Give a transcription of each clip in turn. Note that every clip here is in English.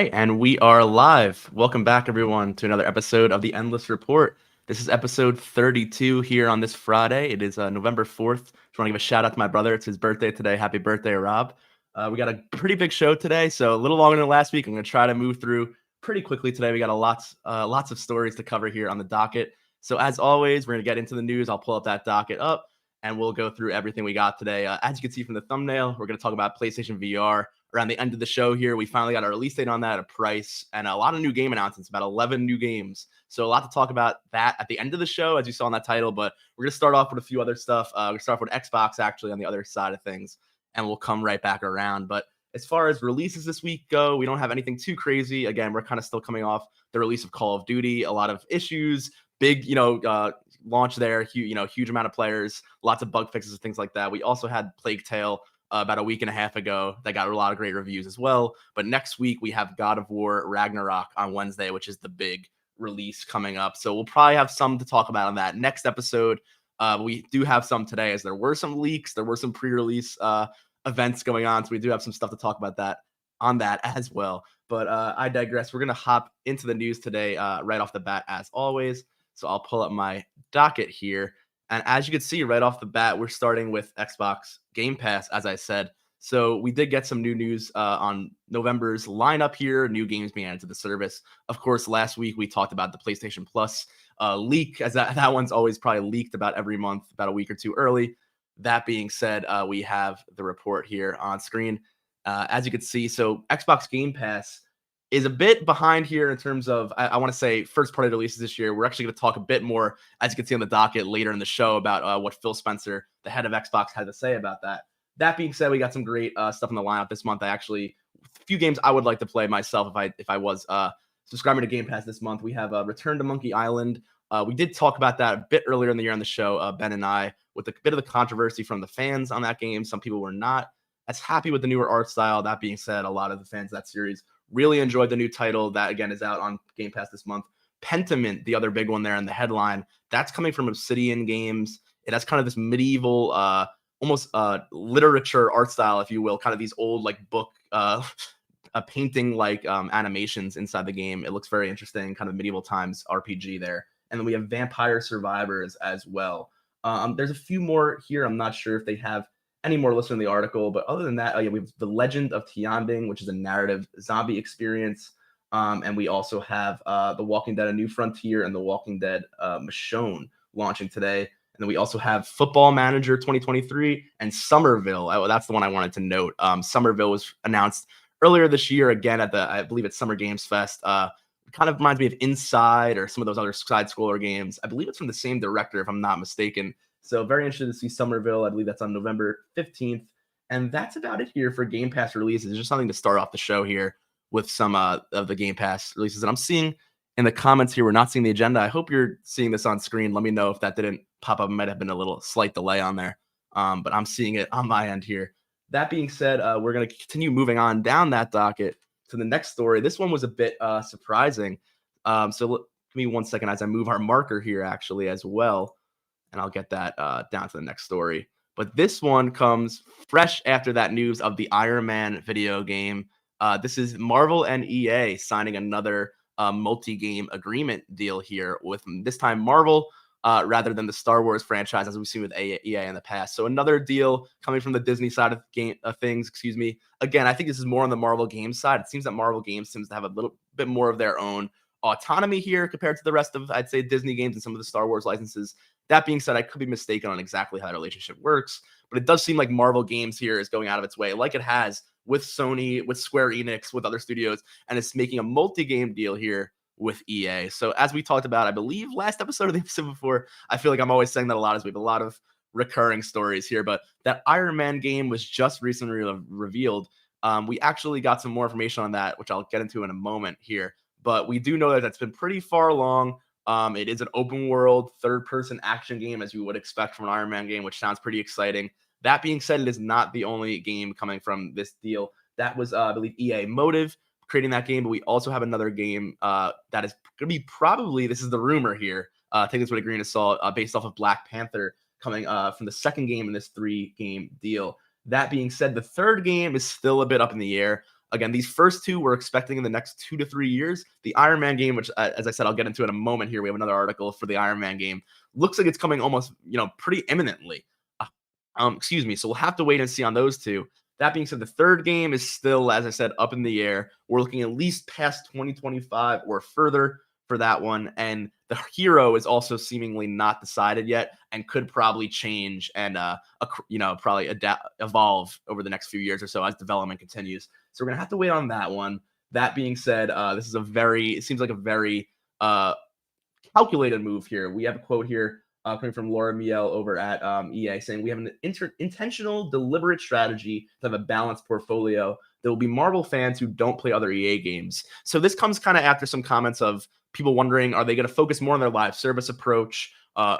right, and we are live. Welcome back, everyone, to another episode of the Endless Report. This is episode 32 here on this Friday. It is November 4th. Just want to give a shout out to my brother. It's his birthday today. Happy birthday, Rob. We got a pretty big show today, so a little longer than last week. I'm going to try to move through pretty quickly today. We got lots of stories to cover here on the docket. So as always, we're going to get into the news. I'll pull up that docket up, and we'll go through everything we got today. As you can see from the thumbnail, we're going to talk about PlayStation VR. Around the end of the show here, we finally got a release date on that, a price, and a lot of new game announcements, about 11 new games. So a lot to talk about that at the end of the show, as you saw in that title. But we're going to start off with a few other stuff. We're going to start off with Xbox, actually, on the other side of things, and we'll come right back around. But as far as releases this week go, we don't have anything too crazy. Again, we're kind of still coming off the release of Call of Duty, a lot of issues, big, launch there, huge amount of players, lots of bug fixes and things like that. We also had Plague Tale about a week and a half ago that got a lot of great reviews as well. But next week we have God of War Ragnarok on Wednesday, which is the big release coming up. So we'll probably have some to talk about on that next episode. We do have some today, as there were some leaks, there were some pre-release events going on. So we do have some stuff to talk about that on that as well. But I digress. We're going to hop into the news today right off the bat, as always. So I'll pull up my docket here. And as you can see right off the bat, we're starting with Xbox Game Pass, as I said. So we did get some new news on November's lineup here, new games being added to the service. Of course, last week we talked about the PlayStation Plus leak, as that one's always probably leaked about every month, about a week or two early. That being said, we have the report here on screen. As you can see, so Xbox Game Pass is a bit behind here in terms of, I want to say, first-party releases this year. We're actually going to talk a bit more, as you can see on the docket later in the show, about what Phil Spencer, the head of Xbox, had to say about that. That being said, we got some great stuff in the lineup this month. A few games I would like to play myself if I was subscribing to Game Pass this month. We have Return to Monkey Island. We did talk about that a bit earlier in the year on the show, Ben and I, with a bit of the controversy from the fans on that game. Some people were not as happy with the newer art style. That being said, a lot of the fans of that series really enjoyed the new title. That, again, is out on Game Pass this month. Pentiment, the other big one there in the headline, that's coming from Obsidian Games. It has kind of this medieval, almost literature art style, if you will, kind of these old book painting animations inside the game. It looks very interesting, kind of medieval times RPG there. And then we have Vampire Survivors as well. There's a few more here. I'm not sure if they have any more listed in the article, but other than that, we have The Legend of Tianding, which is a narrative zombie experience. And we also have The Walking Dead: A New Frontier and The Walking Dead Michonne launching today. And then we also have Football Manager 2023 and Somerville. That's the one I wanted to note. Somerville was announced earlier this year, again, I believe it's Summer Games Fest. Kind of reminds me of Inside or some of those other side-scroller games. I believe it's from the same director, if I'm not mistaken. So very interested to see Somerville. I believe that's on November 15th. And that's about it here for Game Pass releases. It's just something to start off the show here with some of the Game Pass releases. And I'm seeing in the comments here, we're not seeing the agenda. I hope you're seeing this on screen. Let me know if that didn't pop up. It might have been a little slight delay on there. But I'm seeing it on my end here. That being said, we're going to continue moving on down that docket to the next story. This one was a bit surprising. So give me 1 second as I move our marker here, actually, as well. And I'll get that down to the next story. But this one comes fresh after that news of the Iron Man video game. This is Marvel and EA signing another multi-game agreement deal here, with this time Marvel rather than the Star Wars franchise, as we've seen with EA in the past. So another deal coming from the Disney side of things. Again, I think this is more on the Marvel Games side. It seems that Marvel Games seems to have a little bit more of their own autonomy here compared to the rest of, I'd say, Disney games and some of the Star Wars licenses. That being said, I could be mistaken on exactly how that relationship works, but it does seem like Marvel Games here is going out of its way, like it has with Sony, with Square Enix, with other studios, and it's making a multi-game deal here with EA. So as we talked about, I believe last episode or the episode before, I feel like I'm always saying that a lot, as we have a lot of recurring stories here, but that Iron Man game was just recently revealed. We actually got some more information on that, which I'll get into in a moment here. But we do know that that's been pretty far along. It is an open world, third-person action game, as you would expect from an Iron Man game, which sounds pretty exciting. That being said, it is not the only game coming from this deal. That was, I believe, EA Motive creating that game, but we also have another game that is going to be probably, this is the rumor here, take this with a grain of salt, based off of Black Panther, coming from the second game in this 3-game deal. That being said, the third game is still a bit up in the air. Again, these first two we're expecting in the next 2 to 3 years. The Iron Man game, which, as I said, I'll get into in a moment here. We have another article for the Iron Man game. Looks like it's coming almost, pretty imminently. Uh, excuse me. So we'll have to wait and see on those two. That being said, the third game is still, as I said, up in the air. We're looking at least past 2025 or further for that one. And the hero is also seemingly not decided yet and could probably change and, probably evolve over the next few years or so as development continues. So we're going to have to wait on that one. That being said, it seems like a very calculated move here. We have a quote here coming from Laura Miele over at EA saying, "We have an intentional, deliberate strategy to have a balanced portfolio. There will be Marvel fans who don't play other EA games." So this comes kind of after some comments of people wondering, are they going to focus more on their live service approach?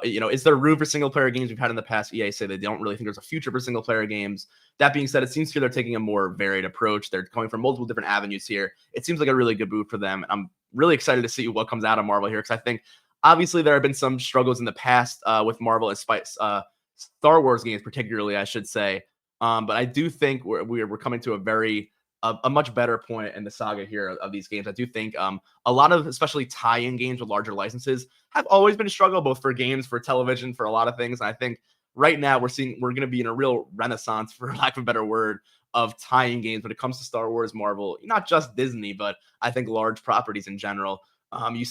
Is there room for single player games? We've had in the past EA say they don't really think there's a future for single player games. That being said, it seems to they're taking a more varied approach. They're going from multiple different avenues here. It seems like a really good move for them. And I'm really excited to see what comes out of Marvel here, because I think obviously there have been some struggles in the past with Marvel, Star Wars games particularly, I should say. But I do think we're coming to a much better point in the saga here of these games. I do think a lot of especially tie-in games with larger licenses have always been a struggle, both for games, for television, for a lot of things. And I think right now we're going to be in a real renaissance, for lack of a better word, of tie-in games when it comes to Star Wars, Marvel, not just Disney, but I think large properties in general. You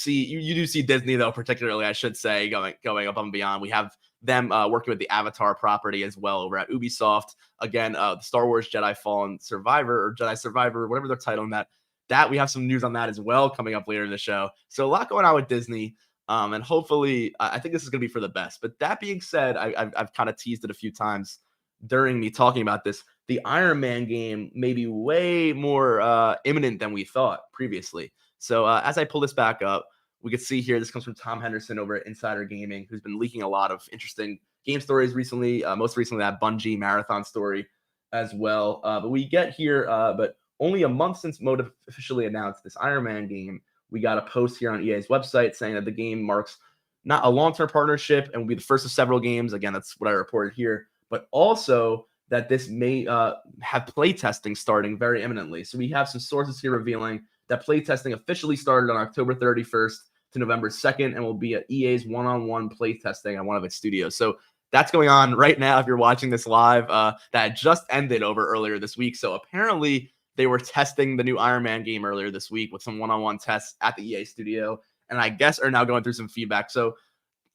do see Disney, though, particularly, I should say, going up and beyond. We have them working with the Avatar property as well over at Ubisoft. Again, the Star Wars Jedi Fallen Survivor or Jedi Survivor, whatever they're titling that we have some news on that as well coming up later in the show. So a lot going on with Disney. And hopefully, I think this is going to be for the best. But that being said, I've kind of teased it a few times during me talking about this. The Iron Man game may be way more imminent than we thought previously. So as I pull this back up, we can see here, this comes from Tom Henderson over at Insider Gaming, who's been leaking a lot of interesting game stories recently, most recently that Bungie marathon story as well. But we get here, but only a month since Motive officially announced this Iron Man game, we got a post here on EA's website saying that the game marks not a long-term partnership and will be the first of several games. Again, that's what I reported here, but also that this may have playtesting starting very imminently. So we have some sources here revealing that playtesting officially started on October 31st to November 2nd and will be at EA's one-on-one playtesting at one of its studios. So that's going on right now if you're watching this live. That just ended over earlier this week. So apparently they were testing the new Iron Man game earlier this week with some one-on-one tests at the EA studio, and I guess are now going through some feedback. So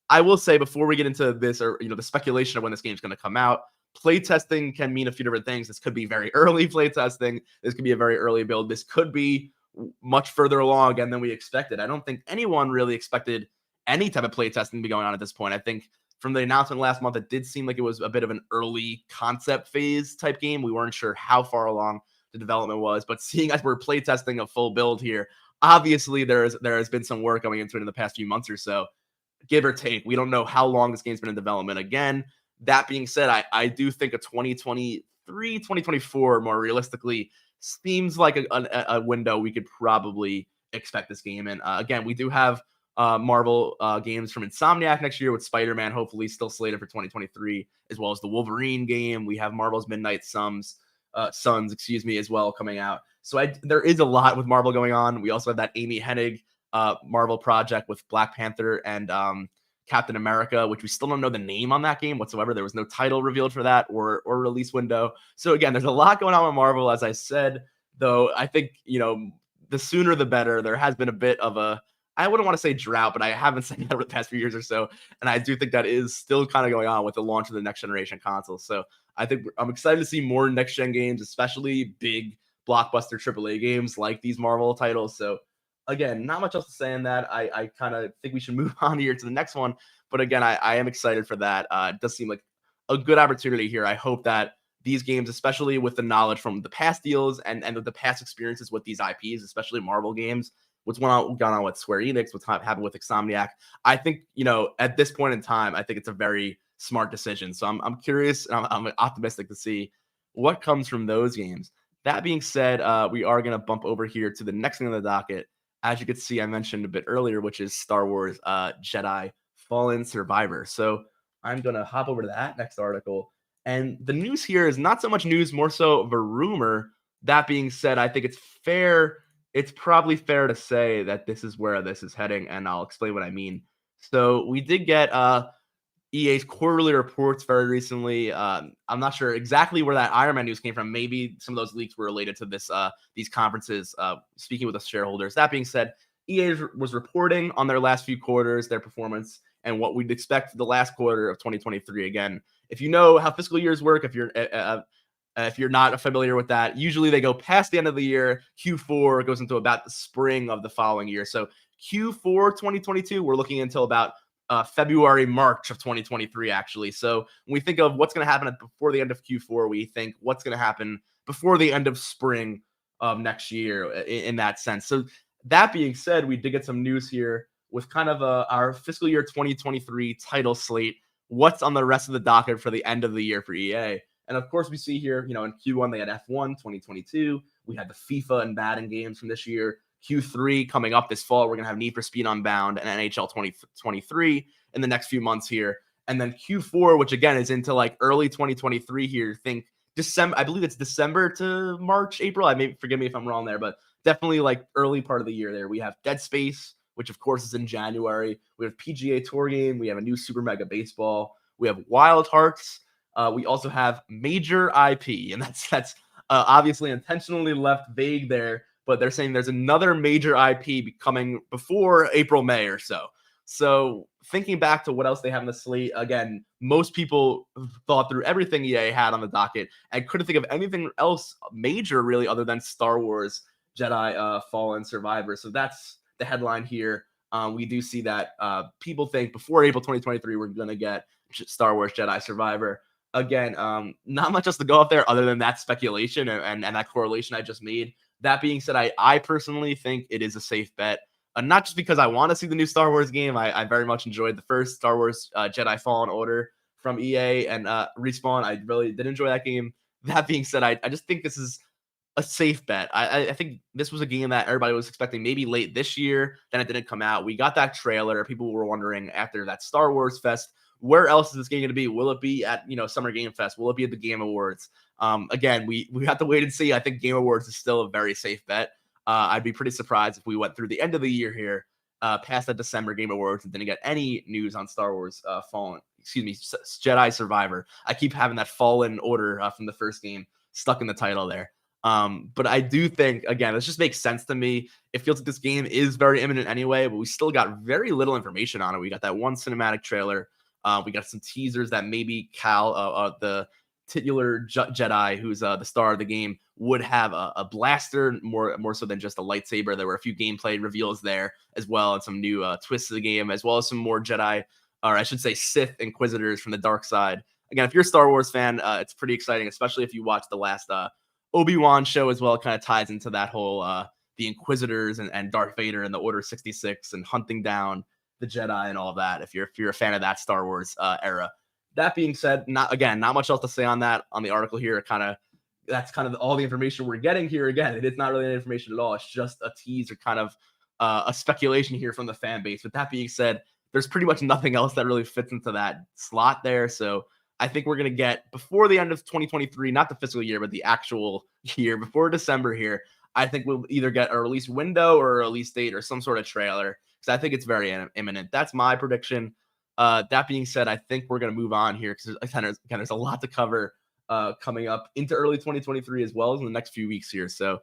I will say, before we get into this, or the speculation of when this game is going to come out, playtesting can mean a few different things. This could be very early playtesting. This could be a very early build. This could be much further along again than we expected. I don't think anyone really expected any type of playtesting to be going on at this point. I think from the announcement last month, it did seem like it was a bit of an early concept phase type game. We weren't sure how far along the development was, but seeing as we're playtesting a full build here, obviously there has been some work going into it in the past few months or so, give or take. We don't know how long this game's been in development. Again, that being said, I do think a 2023, 2024 more realistically seems like a window we could probably expect this game in. Again, we do have Marvel games from Insomniac next year with Spider-Man, hopefully still slated for 2023, as well as the Wolverine game. We have Marvel's Midnight Suns, as well, coming out. So there is a lot with Marvel going on. We also have that Amy Hennig Marvel project with Black Panther and Captain America, which we still don't know the name on that game whatsoever. There was no title revealed for that or release window. So again, there's a lot going on with Marvel, as I said, though I think, the sooner the better. There has been a bit of I wouldn't want to say drought, but I haven't said that over the past few years or so. And I do think that is still kind of going on with the launch of the next generation console. So I think I'm excited to see more next gen games, especially big blockbuster AAA games like these Marvel titles. So again, not much else to say on that. I kind of think we should move on here to the next one. But again, I am excited for that. It does seem like a good opportunity here. I hope that these games, especially with the knowledge from the past deals and the past experiences with these IPs, especially Marvel games, what's gone on with Square Enix, what's happened with Insomniac, I think, at this point in time, I think it's a very smart decision. So I'm curious, and I'm optimistic to see what comes from those games. That being said, we are going to bump over here to the next thing on the docket. As you can see, I mentioned a bit earlier, which is Star Wars Jedi Fallen Survivor. So I'm going to hop over to that next article. And the news here is not so much news, more so of a rumor That being said, I think it's probably fair to say that this is where this is heading, and I'll explain what I mean. So we did get EA's quarterly reports very recently. I'm not sure exactly where that Iron Man news came from. Maybe some of those leaks were related to these conferences. Speaking with the shareholders. That being said, EA was reporting on their last few quarters, their performance, and what we'd expect for the last quarter of 2023. Again, if you know how fiscal years work, if you're not familiar with that, usually they go past the end of the year. Q4 goes into about the spring of the following year. So Q4 2022, we're looking until about February, March of 2023, actually. So when we think of what's going to happen before the end of Q4, we think what's going to happen before the end of spring of next year in that sense. So that being said, we did get some news here with kind of our fiscal year 2023 title slate. What's on the rest of the docket for the end of the year for EA? And of course, we see here, in Q1, they had F1 2022. We had the FIFA and Madden games from this year. Q3 coming up this fall, we're going to have Need for Speed Unbound and NHL 2023 in the next few months here. And then Q4, which again is into like early 2023 here. Think December, I believe it's December to March, April. Forgive me if I'm wrong there, but definitely like early part of the year there. We have Dead Space, which of course is in January. We have PGA Tour game. We have a new Super Mega Baseball. We have Wild Hearts. We also have Major IP, and that's obviously intentionally left vague there, but they're saying there's another major IP coming before April, May or so. So thinking back to what else they have in the slate, again, most people thought through everything EA had on the docket and couldn't think of anything else major really other than Star Wars Jedi Fallen Survivor. So that's the headline here. We do see that people think before April 2023, we're going to get Star Wars Jedi Survivor. Again, not much else to go up there other than that speculation and that correlation I just made. That being said, I personally think it is a safe bet. Not just because I want to see the new Star Wars game. I very much enjoyed the first Star Wars Jedi Fallen Order from EA and Respawn. I really did enjoy that game. That being said, I just think this is a safe bet. I think this was a game that everybody was expecting maybe late this year. Then it didn't come out. We got that trailer. People were wondering after that Star Wars Fest, where else is this game going to be? Will it be at Summer Game Fest? Will it be at the Game Awards? Again, we have to wait and see. I think Game Awards is still a very safe bet. I'd be pretty surprised if we went through the end of the year here, past that December Game Awards, and didn't get any news on Star Wars Jedi Survivor. I keep having that Fallen Order from the first game stuck in the title there. But I do think, again, this just makes sense to me. It feels like this game is very imminent anyway, but we still got very little information on it. We got that one cinematic trailer. We got some teasers that maybe Cal, the titular Jedi, who's the star of the game, would have a blaster more so than just a lightsaber. There were a few gameplay reveals there as well, and some new twists of the game, as well as some more Jedi, or I should say Sith Inquisitors from the dark side. Again, if you're a Star Wars fan, it's pretty exciting, especially if you watch the last Obi-Wan show as well. It kind of ties into that whole the Inquisitors and Darth Vader and the Order 66 and hunting down the Jedi and all of that, if you're a fan of that Star Wars era. That being said, not much else to say on that on the article here. That's kind of all the information we're getting here. Again, it is not really any information at all. It's just a tease or kind of a speculation here from the fan base. But that being said, there's pretty much nothing else that really fits into that slot there. So I think we're going to get before the end of 2023, not the fiscal year, but the actual year before December here. I think we'll either get a release window or a release date or some sort of trailer, because I think it's very imminent. That's my prediction. That being said, I think we're going to move on here because there's a lot to cover coming up into early 2023 as well as in the next few weeks here. So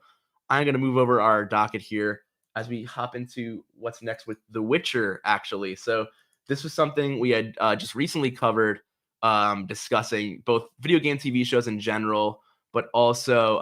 I'm going to move over our docket here as we hop into what's next with The Witcher, actually. So this was something we had just recently covered, discussing both video game TV shows in general, but also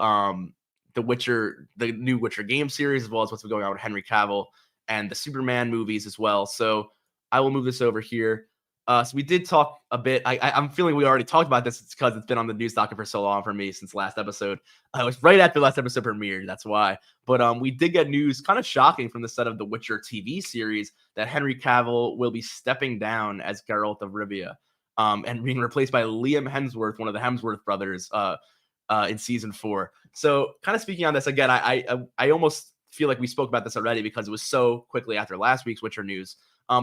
The Witcher, the new Witcher game series, as well as what's been going on with Henry Cavill and the Superman movies as well. So I will move this over here. So we did talk a bit. I'm feeling we already talked about this because it's been on the news docket for so long for me since last episode. It was right after last episode premiered. That's why. But we did get news, kind of shocking, from the set of the Witcher TV series that Henry Cavill will be stepping down as Geralt of Rivia, and being replaced by Liam Hemsworth, one of the Hemsworth brothers, in season 4. So kind of speaking on this again, I almost feel like we spoke about this already because it was so quickly after last week's Witcher news.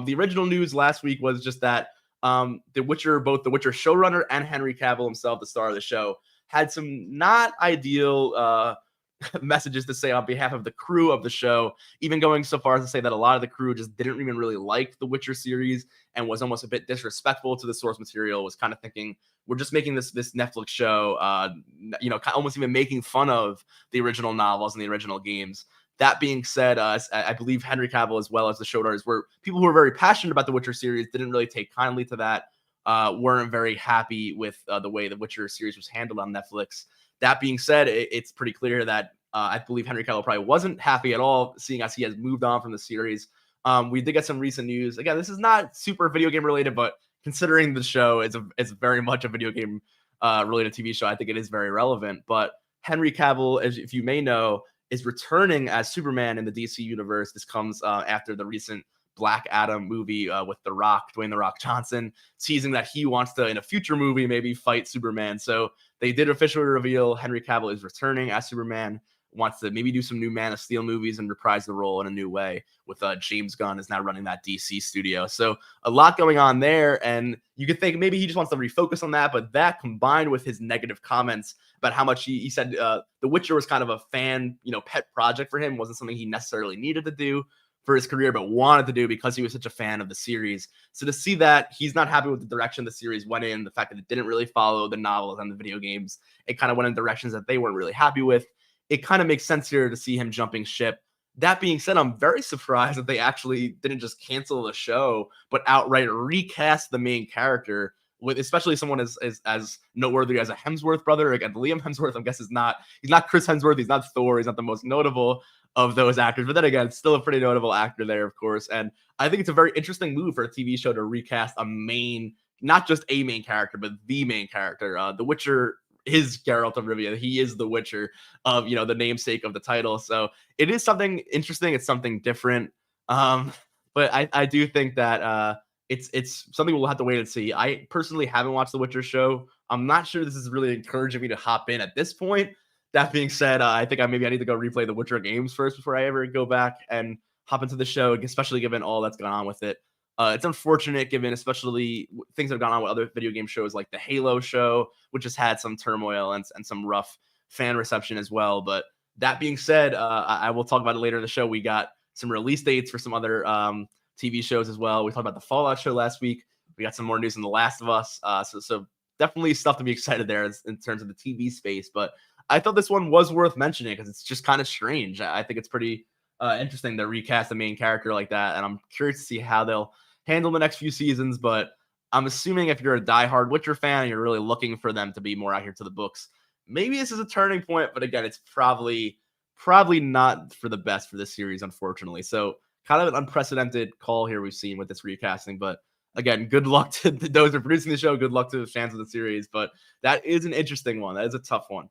The original news last week was just that both the Witcher showrunner and Henry Cavill himself, the star of the show, had some not ideal messages to say on behalf of the crew of the show, even going so far as to say that a lot of the crew just didn't even really like the Witcher series and was almost a bit disrespectful to the source material, was kind of thinking, we're just making this Netflix show, almost even making fun of the original novels and the original games. That being said, I believe Henry Cavill, as well as the showrunners, were people who were very passionate about the Witcher series, didn't really take kindly to that, weren't very happy with the way the Witcher series was handled on Netflix. That being said, it's pretty clear that I believe Henry Cavill probably wasn't happy at all, seeing as he has moved on from the series. We did get some recent news. Again, this is not super video game related, but considering the show is very much a video game related TV show, I think it is very relevant. But Henry Cavill, as if you may know, is returning as Superman in the DC universe. This comes after the recent Black Adam movie with The Rock, Dwayne The Rock Johnson, teasing that he wants to, in a future movie, maybe fight Superman. So they did officially reveal Henry Cavill is returning as Superman, wants to maybe do some new Man of Steel movies and reprise the role in a new way, with James Gunn is now running that DC studio. So a lot going on there, and you could think maybe he just wants to refocus on that, but that combined with his negative comments about how much he said The Witcher was kind of a fan, pet project for him, wasn't something he necessarily needed to do for his career, but wanted to do because he was such a fan of the series. So to see that he's not happy with the direction the series went in, the fact that it didn't really follow the novels and the video games, it kind of went in directions that they weren't really happy with. It kind of makes sense here to see him jumping ship. That being said, I'm very surprised that they actually didn't just cancel the show, but outright recast the main character, with especially someone as noteworthy as a Hemsworth brother. Again, Liam Hemsworth, I guess, he's not Chris Hemsworth, he's not Thor, he's not the most notable of those actors, but then again, still a pretty notable actor there, of course. And I think it's a very interesting move for a TV show to recast a main, not just a main character, but the main character. The Witcher is Geralt of Rivia. He is the Witcher of, the namesake of the title. So it is something interesting. It's something different. But I do think that it's something we'll have to wait and see. I personally haven't watched the Witcher show. I'm not sure this is really encouraging me to hop in at this point. That being said, I think I need to go replay the Witcher games first before I ever go back and hop into the show, especially given all that's gone on with it. It's unfortunate given especially things that have gone on with other video game shows like the Halo show, which has had some turmoil and some rough fan reception as well. But that being said, I will talk about it later in the show. We got some release dates for some other TV shows as well. We talked about the Fallout show last week. We got some more news in The Last of Us. So definitely stuff to be excited there in terms of the TV space. But I thought this one was worth mentioning because it's just kind of strange. I think it's pretty interesting to recast the main character like that, and I'm curious to see how they'll handle the next few seasons. But I'm assuming if you're a diehard Witcher fan and you're really looking for them to be more out here to the books, maybe this is a turning point. But again, it's probably not for the best for this series, unfortunately. So kind of an unprecedented call here we've seen with this recasting. But again, good luck to those who are producing the show. Good luck to the fans of the series. But that is an interesting one. That is a tough one.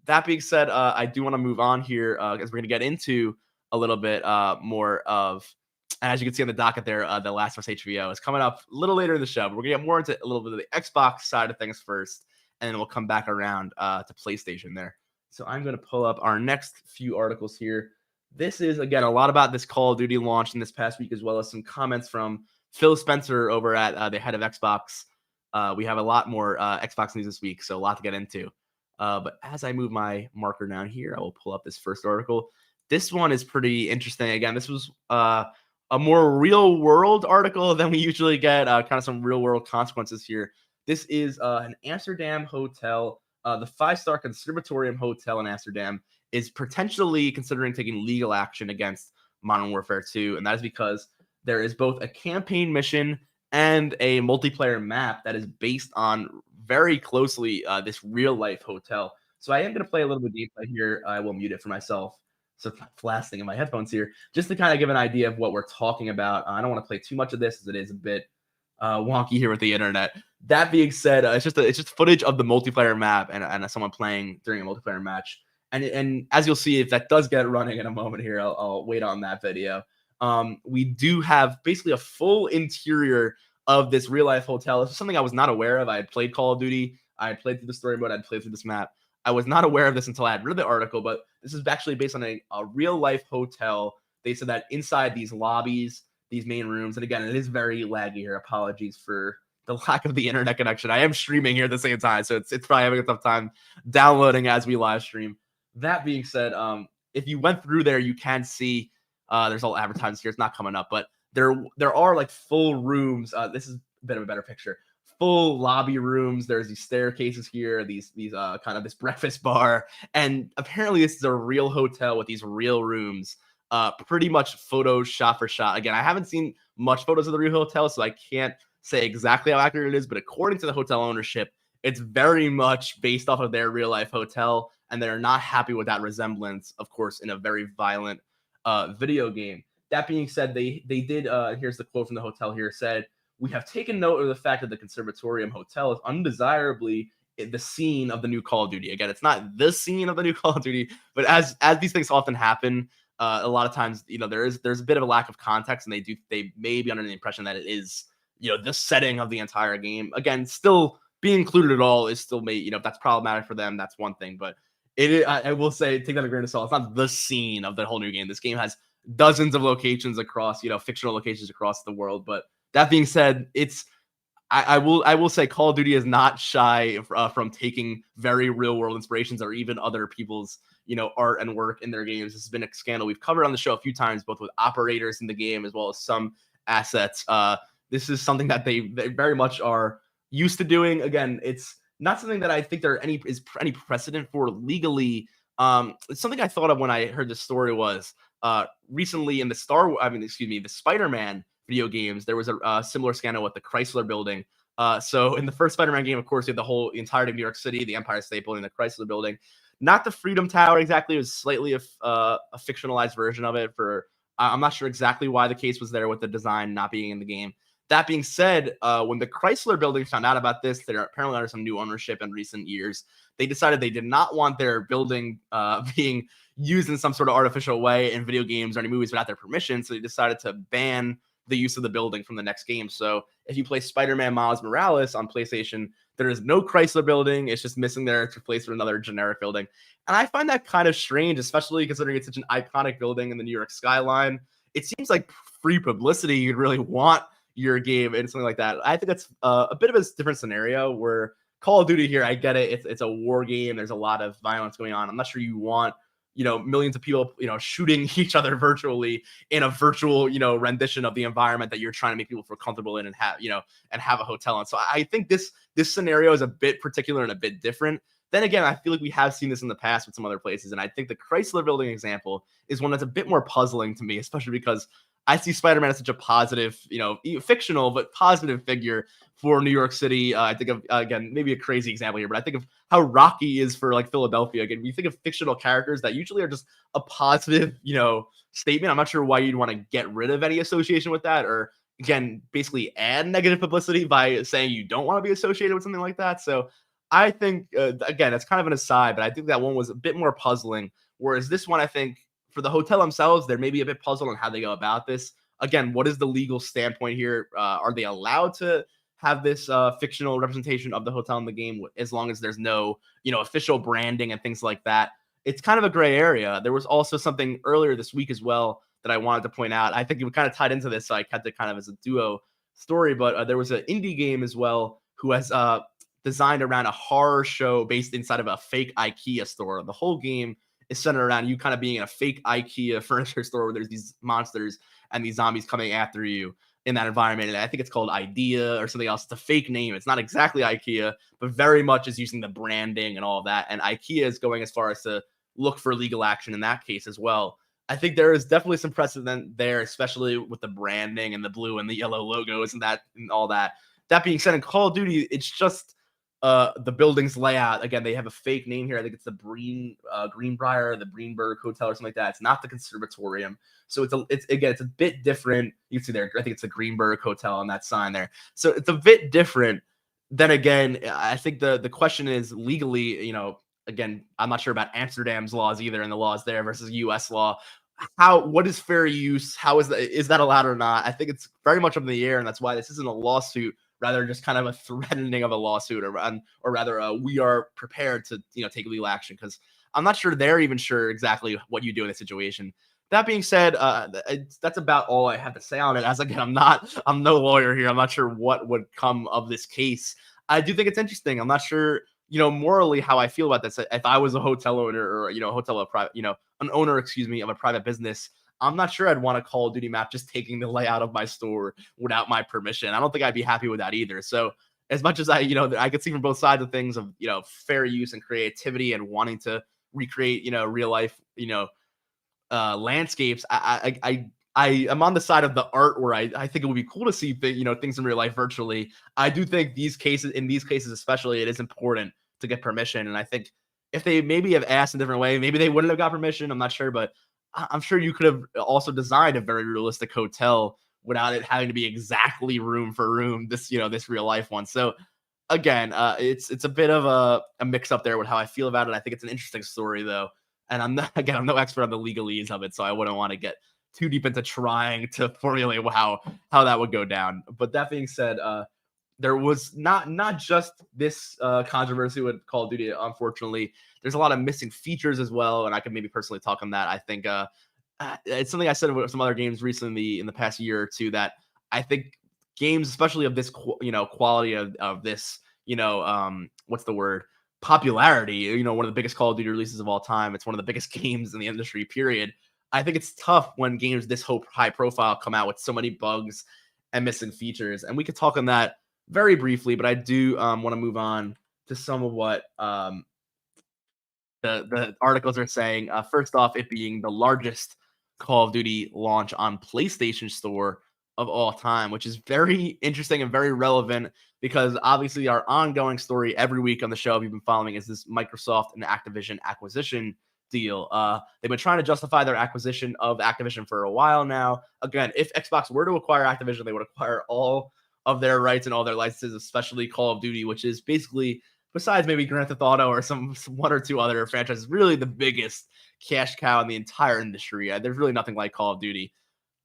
That being said, I do want to move on here because we're going to get into a little bit more of, and as you can see on the docket there, The Last of Us HBO is coming up a little later in the show, but we're going to get more into a little bit of the Xbox side of things first, and then we'll come back around to PlayStation there. So I'm going to pull up our next few articles here. This is, again, a lot about this Call of Duty launch in this past week, as well as some comments from Phil Spencer over at the head of Xbox. We have a lot more Xbox news this week, so a lot to get into. But as I move my marker down here, I will pull up this first article. This one is pretty interesting. Again, this was a more real world article than we usually get, kind of some real world consequences here. This is an Amsterdam hotel. The 5-star Conservatorium Hotel in Amsterdam is potentially considering taking legal action against Modern Warfare 2. And that is because there is both a campaign mission and a multiplayer map that is based on very closely this real life hotel. So I am going to play a little bit of gameplay here. I will mute it for myself, so it's not blasting in my headphones here, just to kind of give an idea of what we're talking about. I don't want to play too much of this as it is a bit wonky here with the internet. That being said, it's just footage of the multiplayer map and someone playing during a multiplayer match. And as you'll see, if that does get running in a moment here, I'll wait on that video. We do have basically a full interior of this real life hotel. This is something I was not aware of. I had played Call of Duty. I had played through the story mode. I'd played through this map. I was not aware of this until I had read the article, but this is actually based on a real life hotel. They said that inside these lobbies, these main rooms, and again, it is very laggy here. Apologies for the lack of the internet connection. I am streaming here at the same time, so it's probably having a tough time downloading as we live stream. That being said, if you went through there, you can see there's all advertisements here. It's not coming up, but there are like full rooms. This is a bit of a better picture. Full lobby rooms. There's these staircases here. These kind of this breakfast bar, and apparently this is a real hotel with these real rooms. Pretty much photo shot for shot. Again, I haven't seen much photos of the real hotel, so I can't say exactly how accurate it is. But according to the hotel ownership, it's very much based off of their real life hotel, and they're not happy with that resemblance, of course, in a very violent video game. That being said, they did. Here's the quote from the hotel here: said, "We have taken note of the fact that the Conservatorium Hotel is undesirably the scene of the new Call of Duty." Again, it's not the scene of the new Call of Duty, but as these things often happen, a lot of times, there's a bit of a lack of context, and they may be under the impression that it is, the setting of the entire game. Again, still being included at all is still made, if that's problematic for them, that's one thing. But I will say, take that a grain of salt. It's not the scene of the whole new game. This game has dozens of locations across, fictional locations across the world. But that being said, I will say Call of Duty is not shy from taking very real world inspirations or even other people's art and work in their games. This has been a scandal we've covered on the show a few times, both with operators in the game as well as some assets. This is something that they very much are used to doing. Again, it's not something that I think there is any precedent for legally. It's something I thought of when I heard this story was recently in the the Spider-Man video games. There was a similar scandal with the Chrysler Building. So in the first Spider-Man game, of course, you had the entirety of New York City, the Empire State Building, the Chrysler Building, not the Freedom Tower exactly. It was slightly a fictionalized version of it. I'm not sure exactly why the case was there with the design not being in the game. That being said, when the Chrysler Building found out about this, they're apparently under some new ownership in recent years. They decided they did not want their building being used in some sort of artificial way in video games or any movies without their permission. So they decided to ban the use of the building from the next game. So if you play Spider-Man Miles Morales on PlayStation, there is no Chrysler Building. It's just missing there. It's replaced with another generic building. And I find that kind of strange, especially considering it's such an iconic building in the New York skyline. It seems like free publicity. You'd really want your game and something like that. I think that's a bit of a different scenario where Call of Duty here, I get it. It's a war game. There's a lot of violence going on. I'm not sure you want millions of people, shooting each other virtually in a virtual, rendition of the environment that you're trying to make people feel comfortable in and have a hotel in. So I think this scenario is a bit particular and a bit different. Then again, I feel like we have seen this in the past with some other places. And I think the Chrysler Building example is one that's a bit more puzzling to me, especially because I see Spider-Man as such a positive, fictional, but positive figure for New York City. I think of, again, maybe a crazy example here, but I think of how Rocky is for like Philadelphia. Again, when you think of fictional characters that usually are just a positive, statement, I'm not sure why you'd want to get rid of any association with that, or again, basically add negative publicity by saying you don't want to be associated with something like that. So I think, again, that's kind of an aside, but I think that one was a bit more puzzling. Whereas this one, I think, for the hotel themselves, they're maybe a bit puzzled on how they go about this. Again, what is the legal standpoint here? Are they allowed to have this fictional representation of the hotel in the game as long as there's no, official branding and things like that? It's kind of a gray area. There was also something earlier this week as well that I wanted to point out. I think it kind of tied into this, so I kept it kind of as a duo story. But there was an indie game as well who has designed around a horror show based inside of a fake IKEA store. The whole game is centered around you kind of being in a fake IKEA furniture store where there's these monsters and these zombies coming after you in that environment. And I think it's called Idea or something else. It's a fake name. It's not exactly IKEA, but very much is using the branding and all of that. And IKEA is going as far as to look for legal action in that case as well. I think there is definitely some precedent there, especially with the branding and the blue and the yellow logos and that and all that. That being said, in Call of Duty, it's just the building's layout. Again, they have a fake name here. I think it's the Greenbrier, the Greenberg Hotel or something like that. It's not the Conservatorium. So it's a bit different. You can see there, I think it's the Greenberg Hotel on that sign there. So it's a bit different. Then again, I think the question is legally, again, I'm not sure about Amsterdam's laws either and the laws there versus US law. What is fair use? How is that allowed or not? I think it's very much up in the air, and that's why this isn't a lawsuit, rather just kind of a threatening of a lawsuit, or rather we are prepared to take legal action, because I'm not sure they're even sure exactly what you do in this situation. That being said, that's about all I have to say on it. As again, I'm no lawyer here. I'm not sure what would come of this case. I do think it's interesting. I'm not sure morally how I feel about this. If I was a hotel owner or a hotel of private, an owner, excuse me, of a private business, I'm not sure I'd want a Call of Duty map just taking the layout of my store without my permission. I don't think I'd be happy with that either. So as much as I could see from both sides of things of fair use and creativity and wanting to recreate real life landscapes. I am on the side of the art where I think it would be cool to see things in real life virtually. I do think in these cases especially, it is important to get permission. And I think if they maybe have asked in a different way, maybe they wouldn't have got permission. I'm not sure, but I'm sure you could have also designed a very realistic hotel without it having to be exactly room for room. This real life one. So again, it's a bit of a mix up there with how I feel about it. I think it's an interesting story though, and I'm no expert on the legalese of it, so I wouldn't want to get too deep into trying to formulate how that would go down. But that being said, there was not just this controversy with Call of Duty. Unfortunately, there's a lot of missing features as well, and I could maybe personally talk on that. I think it's something I said with some other games recently in the past year or two that I think games, especially of this quality of this what's the word, popularity. One of the biggest Call of Duty releases of all time. It's one of the biggest games in the industry. Period. I think it's tough when games this high profile come out with so many bugs and missing features. And we could talk on that very briefly, but I do want to move on to some of what the articles are saying. First off, it being the largest Call of Duty launch on PlayStation Store of all time, which is very interesting and very relevant because obviously our ongoing story every week on the show, if you've been following, is this Microsoft and Activision acquisition deal. They've been trying to justify their acquisition of Activision for a while now. Again, if Xbox were to acquire Activision, they would acquire all of their rights and all their licenses, especially Call of Duty, which is basically, besides maybe Grand Theft Auto or some one or two other franchises, really the biggest cash cow in the entire industry. There's really nothing like Call of Duty.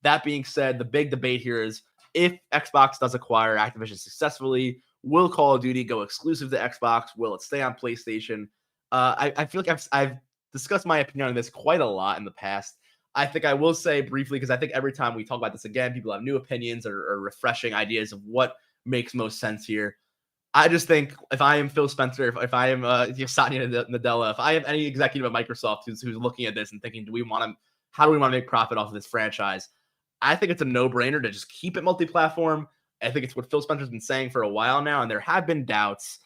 That being said, the big debate here is if Xbox does acquire Activision successfully, will Call of Duty go exclusive to Xbox? Will it stay on PlayStation? I feel like I've discussed my opinion on this quite a lot in the past. I think I will say briefly, because I think every time we talk about this again, people have new opinions or refreshing ideas of what makes most sense here. I just think if I am Phil Spencer, if I am Satya Nadella, if I am any executive at Microsoft who's looking at this and thinking, how do we want to make profit off of this franchise? I think it's a no-brainer to just keep it multi-platform. I think it's what Phil Spencer's been saying for a while now, and there have been doubts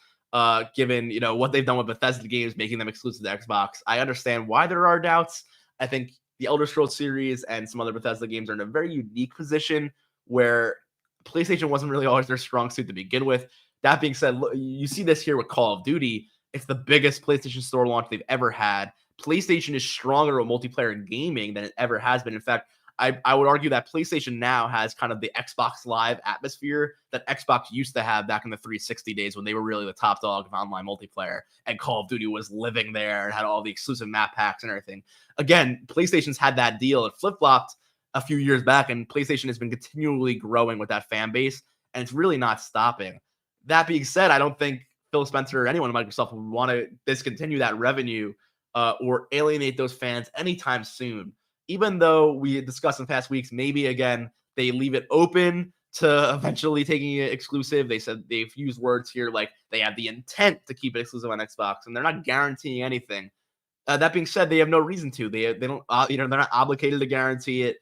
given what they've done with Bethesda games, making them exclusive to Xbox. I understand why there are doubts. I think the Elder Scrolls series and some other Bethesda games are in a very unique position where PlayStation wasn't really always their strong suit to begin with. That being said, you see this here with Call of Duty. It's the biggest PlayStation Store launch they've ever had. PlayStation is stronger with multiplayer in gaming than it ever has been. In fact, I would argue that PlayStation now has kind of the Xbox Live atmosphere that Xbox used to have back in the 360 days when they were really the top dog of online multiplayer and Call of Duty was living there and had all the exclusive map packs and everything. Again, PlayStation's had that deal. It flip-flopped a few years back, and PlayStation has been continually growing with that fan base, and it's really not stopping. That being said, I don't think Phil Spencer or anyone at Microsoft would want to discontinue that revenue or alienate those fans anytime soon. Even though we discussed in past weeks, maybe again they leave it open to eventually taking it exclusive. They said they've used words here like they have the intent to keep it exclusive on Xbox, and they're not guaranteeing anything. That being said, they have no reason to. They don't they're not obligated to guarantee it.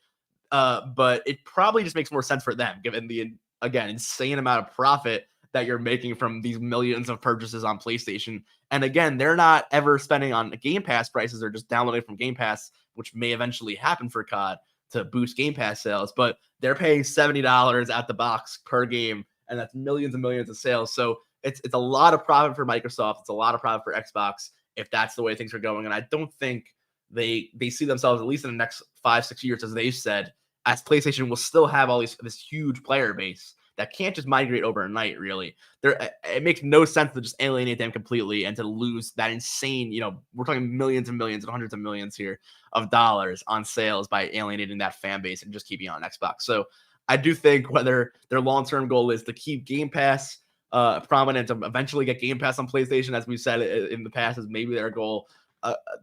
But it probably just makes more sense for them, given the again insane amount of profit that you're making from these millions of purchases on PlayStation. And again, they're not ever spending on Game Pass prices or just downloading from Game Pass, which may eventually happen for COD to boost Game Pass sales, but they're paying $70 at the box per game, and that's millions and millions of sales. So it's a lot of profit for Microsoft. It's a lot of profit for Xbox if that's the way things are going. And I don't think they see themselves, at least in the next 5-6 years, as they've said, as PlayStation will still have this huge player base that can't just migrate overnight, really. It makes no sense to just alienate them completely and to lose that insane, we're talking millions and millions and hundreds of millions here of dollars on sales by alienating that fan base and just keeping it on Xbox. So I do think whether their long-term goal is to keep Game Pass prominent, to eventually get Game Pass on PlayStation, as we've said in the past, is maybe their goal.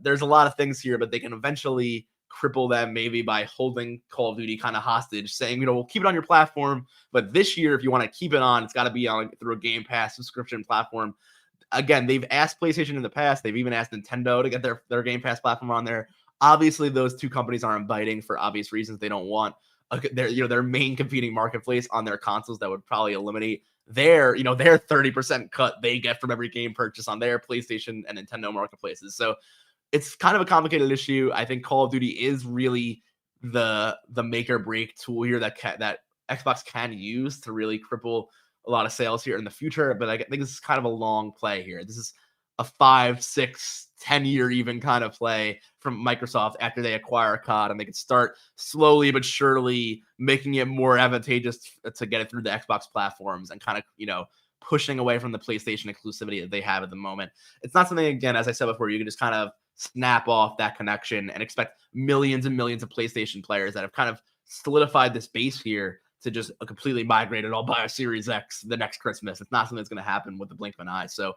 There's a lot of things here, but they can eventually cripple them maybe by holding Call of Duty kind of hostage, saying, we'll keep it on your platform, but this year, if you want to keep it on, it's got to be on through a Game Pass subscription platform. again, they've asked PlayStation in the past. They've even asked Nintendo to get their Game Pass platform on there. Obviously, those two companies aren't biting for obvious reasons. They don't want their main competing marketplace on their consoles that would probably eliminate their 30% cut they get from every game purchase on their PlayStation and Nintendo marketplaces. So it's kind of a complicated issue. I think Call of Duty is really the make or break tool here that Xbox can use to really cripple a lot of sales here in the future. But I think this is kind of a long play here. This is a 5, 6, 10-year even kind of play from Microsoft after they acquire COD, and they can start slowly but surely making it more advantageous to get it through the Xbox platforms and kind of, pushing away from the PlayStation exclusivity that they have at the moment. It's not something, again, as I said before, you can just kind of snap off that connection and expect millions and millions of PlayStation players that have kind of solidified this base here to just completely migrate it all by a Series X the next Christmas. It's not something that's going to happen with the blink of an eye. So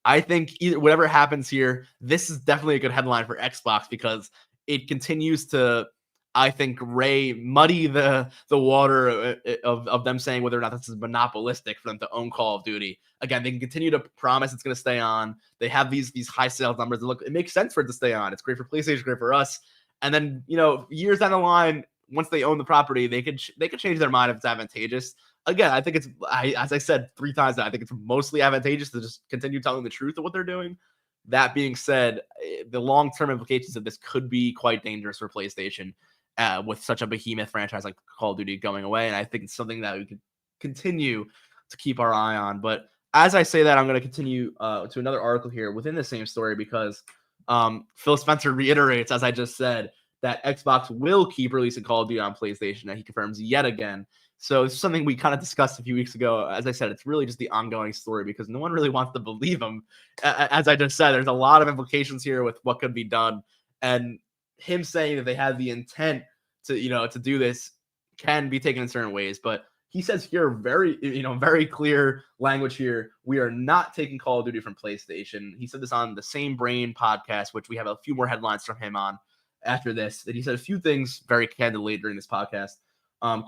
I think whatever happens here, this is definitely a good headline for Xbox because it continues to, I think, muddy the water of them saying whether or not this is monopolistic for them to own Call of Duty. Again, they can continue to promise it's going to stay on. They have these high sales numbers. Look, it makes sense for it to stay on. It's great for PlayStation, great for us. And then, years down the line, once they own the property, they could change their mind if it's advantageous. Again, I think as I said 3 times now, I think it's mostly advantageous to just continue telling the truth of what they're doing. That being said, the long-term implications of this could be quite dangerous for PlayStation with such a behemoth franchise like Call of Duty going away. And I think it's something that we could continue to keep our eye on. But as I say that, I'm going to continue to another article here within the same story because Phil Spencer reiterates, as I just said, that Xbox will keep releasing Call of Duty on PlayStation, and he confirms yet again. So this is something we kind of discussed a few weeks ago. As I said, it's really just the ongoing story because no one really wants to believe him. As I just said, there's a lot of implications here with what could be done. And him saying that they had the intent to do this can be taken in certain ways. But he says here very clear language here, we are not taking Call of Duty from PlayStation. He said this on the Same Brain podcast, which we have a few more headlines from him on after this, that he said a few things very candidly during this podcast.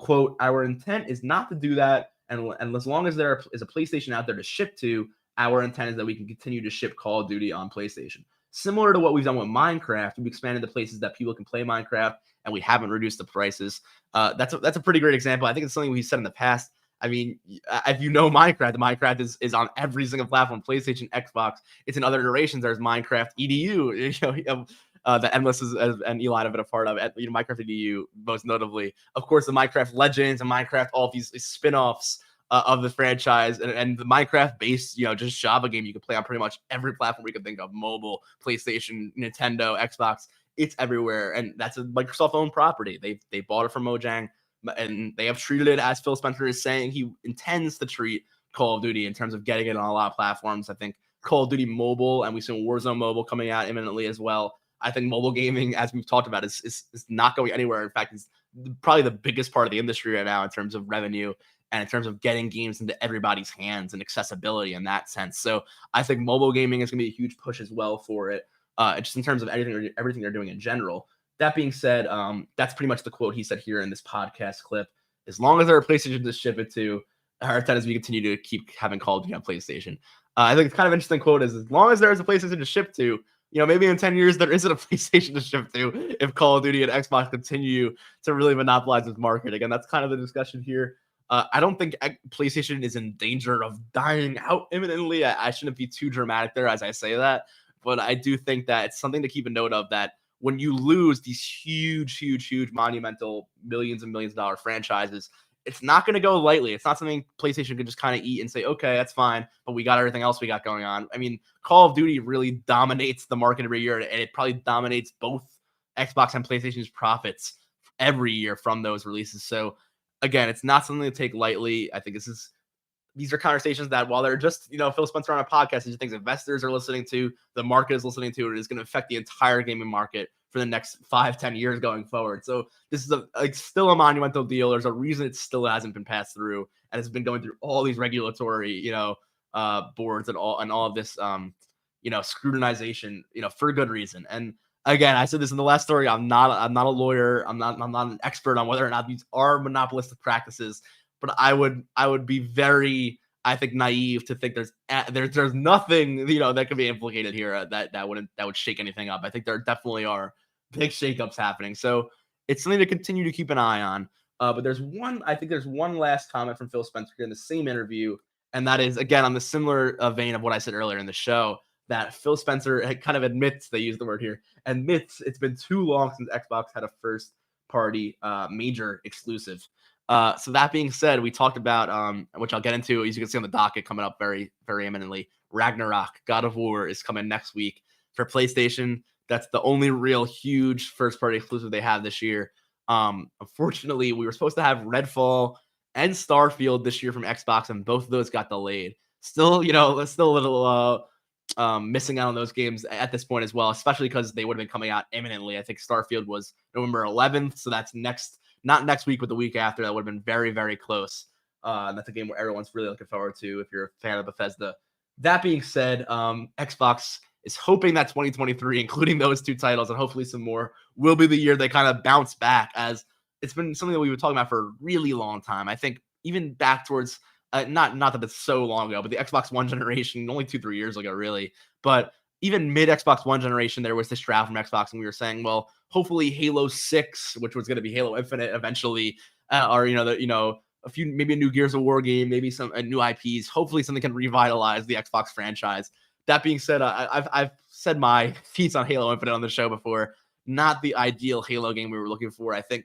Quote, our intent is not to do that. And as long as there is a PlayStation out there to ship to, our intent is that we can continue to ship Call of Duty on PlayStation. Similar to what we've done with Minecraft, we've expanded the places that people can play Minecraft, and we haven't reduced the prices. That's a pretty great example. I think it's something we've said in the past. I mean, if you know Minecraft is on every single platform, PlayStation, Xbox. It's in other iterations. There's Minecraft EDU, that Endless and Eli have been a part of, Minecraft EDU, most notably. Of course, the Minecraft Legends and Minecraft, all of these spin-offs of the franchise, and the Minecraft-based, just Java game you can play on pretty much every platform we can think of: mobile, PlayStation, Nintendo, Xbox. It's everywhere, and that's a Microsoft-owned property. They bought it from Mojang, and they have treated it as Phil Spencer is saying he intends to treat Call of Duty in terms of getting it on a lot of platforms. I think Call of Duty Mobile, and we've seen Warzone Mobile coming out imminently as well. I think mobile gaming, as we've talked about, is not going anywhere. In fact, it's probably the biggest part of the industry right now in terms of revenue and in terms of getting games into everybody's hands and accessibility in that sense. So I think mobile gaming is going to be a huge push as well for it, just in terms of everything they're doing in general. That being said, that's pretty much the quote he said here in this podcast clip. As long as there are PlayStation to ship it to, our intent is we continue to keep having Call of Duty on PlayStation. I think it's kind of interesting quote is, as long as there is a PlayStation to ship to, maybe in 10 years, there isn't a PlayStation to ship to if Call of Duty and Xbox continue to really monopolize this market. Again, that's kind of the discussion here. I don't think PlayStation is in danger of dying out imminently. I shouldn't be too dramatic there as I say that, but I do think that it's something to keep a note of, that when you lose these huge, monumental millions and millions of dollar franchises, it's not going to go lightly. It's not something PlayStation can just kind of eat and say, okay, that's fine, but we got everything else we got going on. I mean, Call of Duty really dominates the market every year, and it probably dominates both Xbox and PlayStation's profits every year from those releases. So again, it's not something to take lightly. I think these are conversations that, while they're just, Phil Spencer on a podcast, these are things investors are listening to, the market is listening to, and it is going to affect the entire gaming market for the next 5-10 years going forward. So this is still a monumental deal. There's a reason it still hasn't been passed through, and it's been going through all these regulatory, boards and all of this, scrutinization, for good reason. And again, I said this in the last story. I'm not a lawyer. I'm not an expert on whether or not these are monopolistic practices, but I would be very I think, naive to think there's nothing, that could be implicated here that would shake anything up. I think there definitely are big shakeups happening. So it's something to continue to keep an eye on. But I think there's one last comment from Phil Spencer in the same interview, and that is, again, on the similar vein of what I said earlier in the show, that Phil Spencer kind of admits, they use the word here, admits it's been too long since Xbox had a first party major exclusive. So that being said, we talked about, which I'll get into, as you can see on the docket coming up very, very imminently, Ragnarok, God of War is coming next week for PlayStation. That's the only real huge first party exclusive they have this year. Unfortunately, we were supposed to have Redfall and Starfield this year from Xbox, and both of those got delayed. Still, still a little missing out on those games at this point as well, especially because they would have been coming out imminently. I think Starfield was November 11th, so that's not next week, but the week after. That would have been very, very close. That's a game where everyone's really looking forward to if you're a fan of Bethesda. That being said, Xbox is hoping that 2023, including those two titles and hopefully some more, will be the year they kind of bounce back, as it's been something that we've been talking about for a really long time. I think even back towards not that it's so long ago, but the Xbox One generation, only 2-3 years ago, really. But even mid Xbox One generation, there was this draft from Xbox, and we were saying, well, hopefully Halo 6, which was going to be Halo Infinite eventually, or maybe a new Gears of War game, maybe some new IPs. Hopefully something can revitalize the Xbox franchise. That being said, I've said my piece on Halo Infinite on the show before. Not the ideal Halo game we were looking for. I think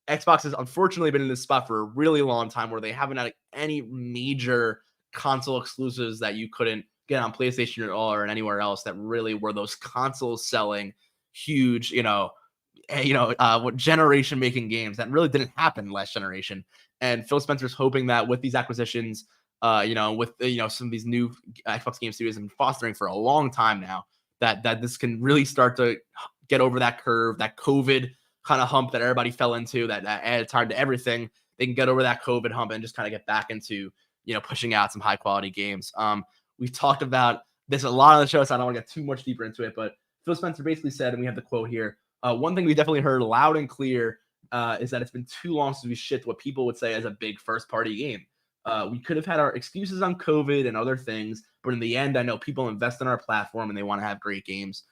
Xbox has unfortunately been in this spot for a really long time where they haven't had any major console exclusives that you couldn't get on PlayStation at all or anywhere else that really were those consoles selling huge, generation making games that really didn't happen last generation. And Phil Spencer's hoping that with these acquisitions, with some of these new Xbox Game Studios and fostering for a long time now, that this can really start to get over that curve, that COVID kind of hump that everybody fell into, that added time to everything. They can get over that COVID hump and just kind of get back into, pushing out some high quality games. We've talked about this a lot on the show, so I don't want to get too much deeper into it, but Phil Spencer basically said, and we have the quote here, one thing we definitely heard loud and clear is that it's been too long since we shipped what people would say as a big first party game. We could have had our excuses on COVID and other things, but in the end, I know people invest in our platform and they want to have great games.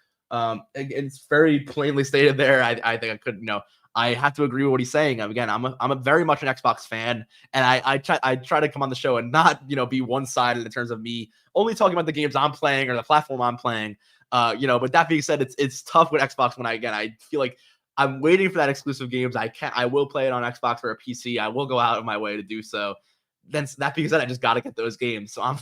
It's very plainly stated there. I think I could, I have to agree with what he's saying. Again, I'm a very much an Xbox fan, and I try to come on the show and not, be one-sided in terms of me only talking about the games I'm playing or the platform I'm playing. But that being said, it's tough with Xbox when I feel like I'm waiting for that exclusive games. I will play it on Xbox or a PC. I will go out of my way to do so. Then that being said, I just got to get those games. So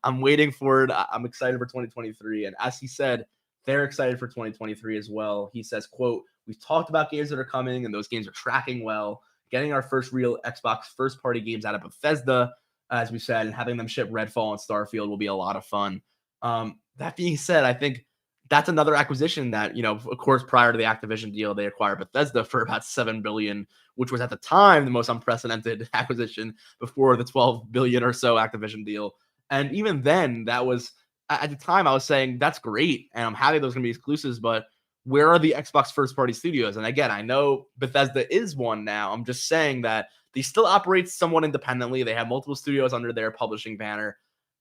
I'm waiting for it. I'm excited for 2023. And as he said, they're excited for 2023 as well. He says, quote, "We've talked about games that are coming and those games are tracking well. Getting our first real Xbox first party games out of Bethesda, as we said, and having them ship Redfall and Starfield will be a lot of fun." That being said, I think that's another acquisition that, of course, prior to the Activision deal, they acquired Bethesda for about $7 billion, which was at the time the most unprecedented acquisition before the $12 billion or so Activision deal. And even then, that was, at the time, I was saying that's great, and I'm happy those going to be exclusives, but where are the Xbox first-party studios? And again, I know Bethesda is one now. I'm just saying that they still operate somewhat independently. They have multiple studios under their publishing banner.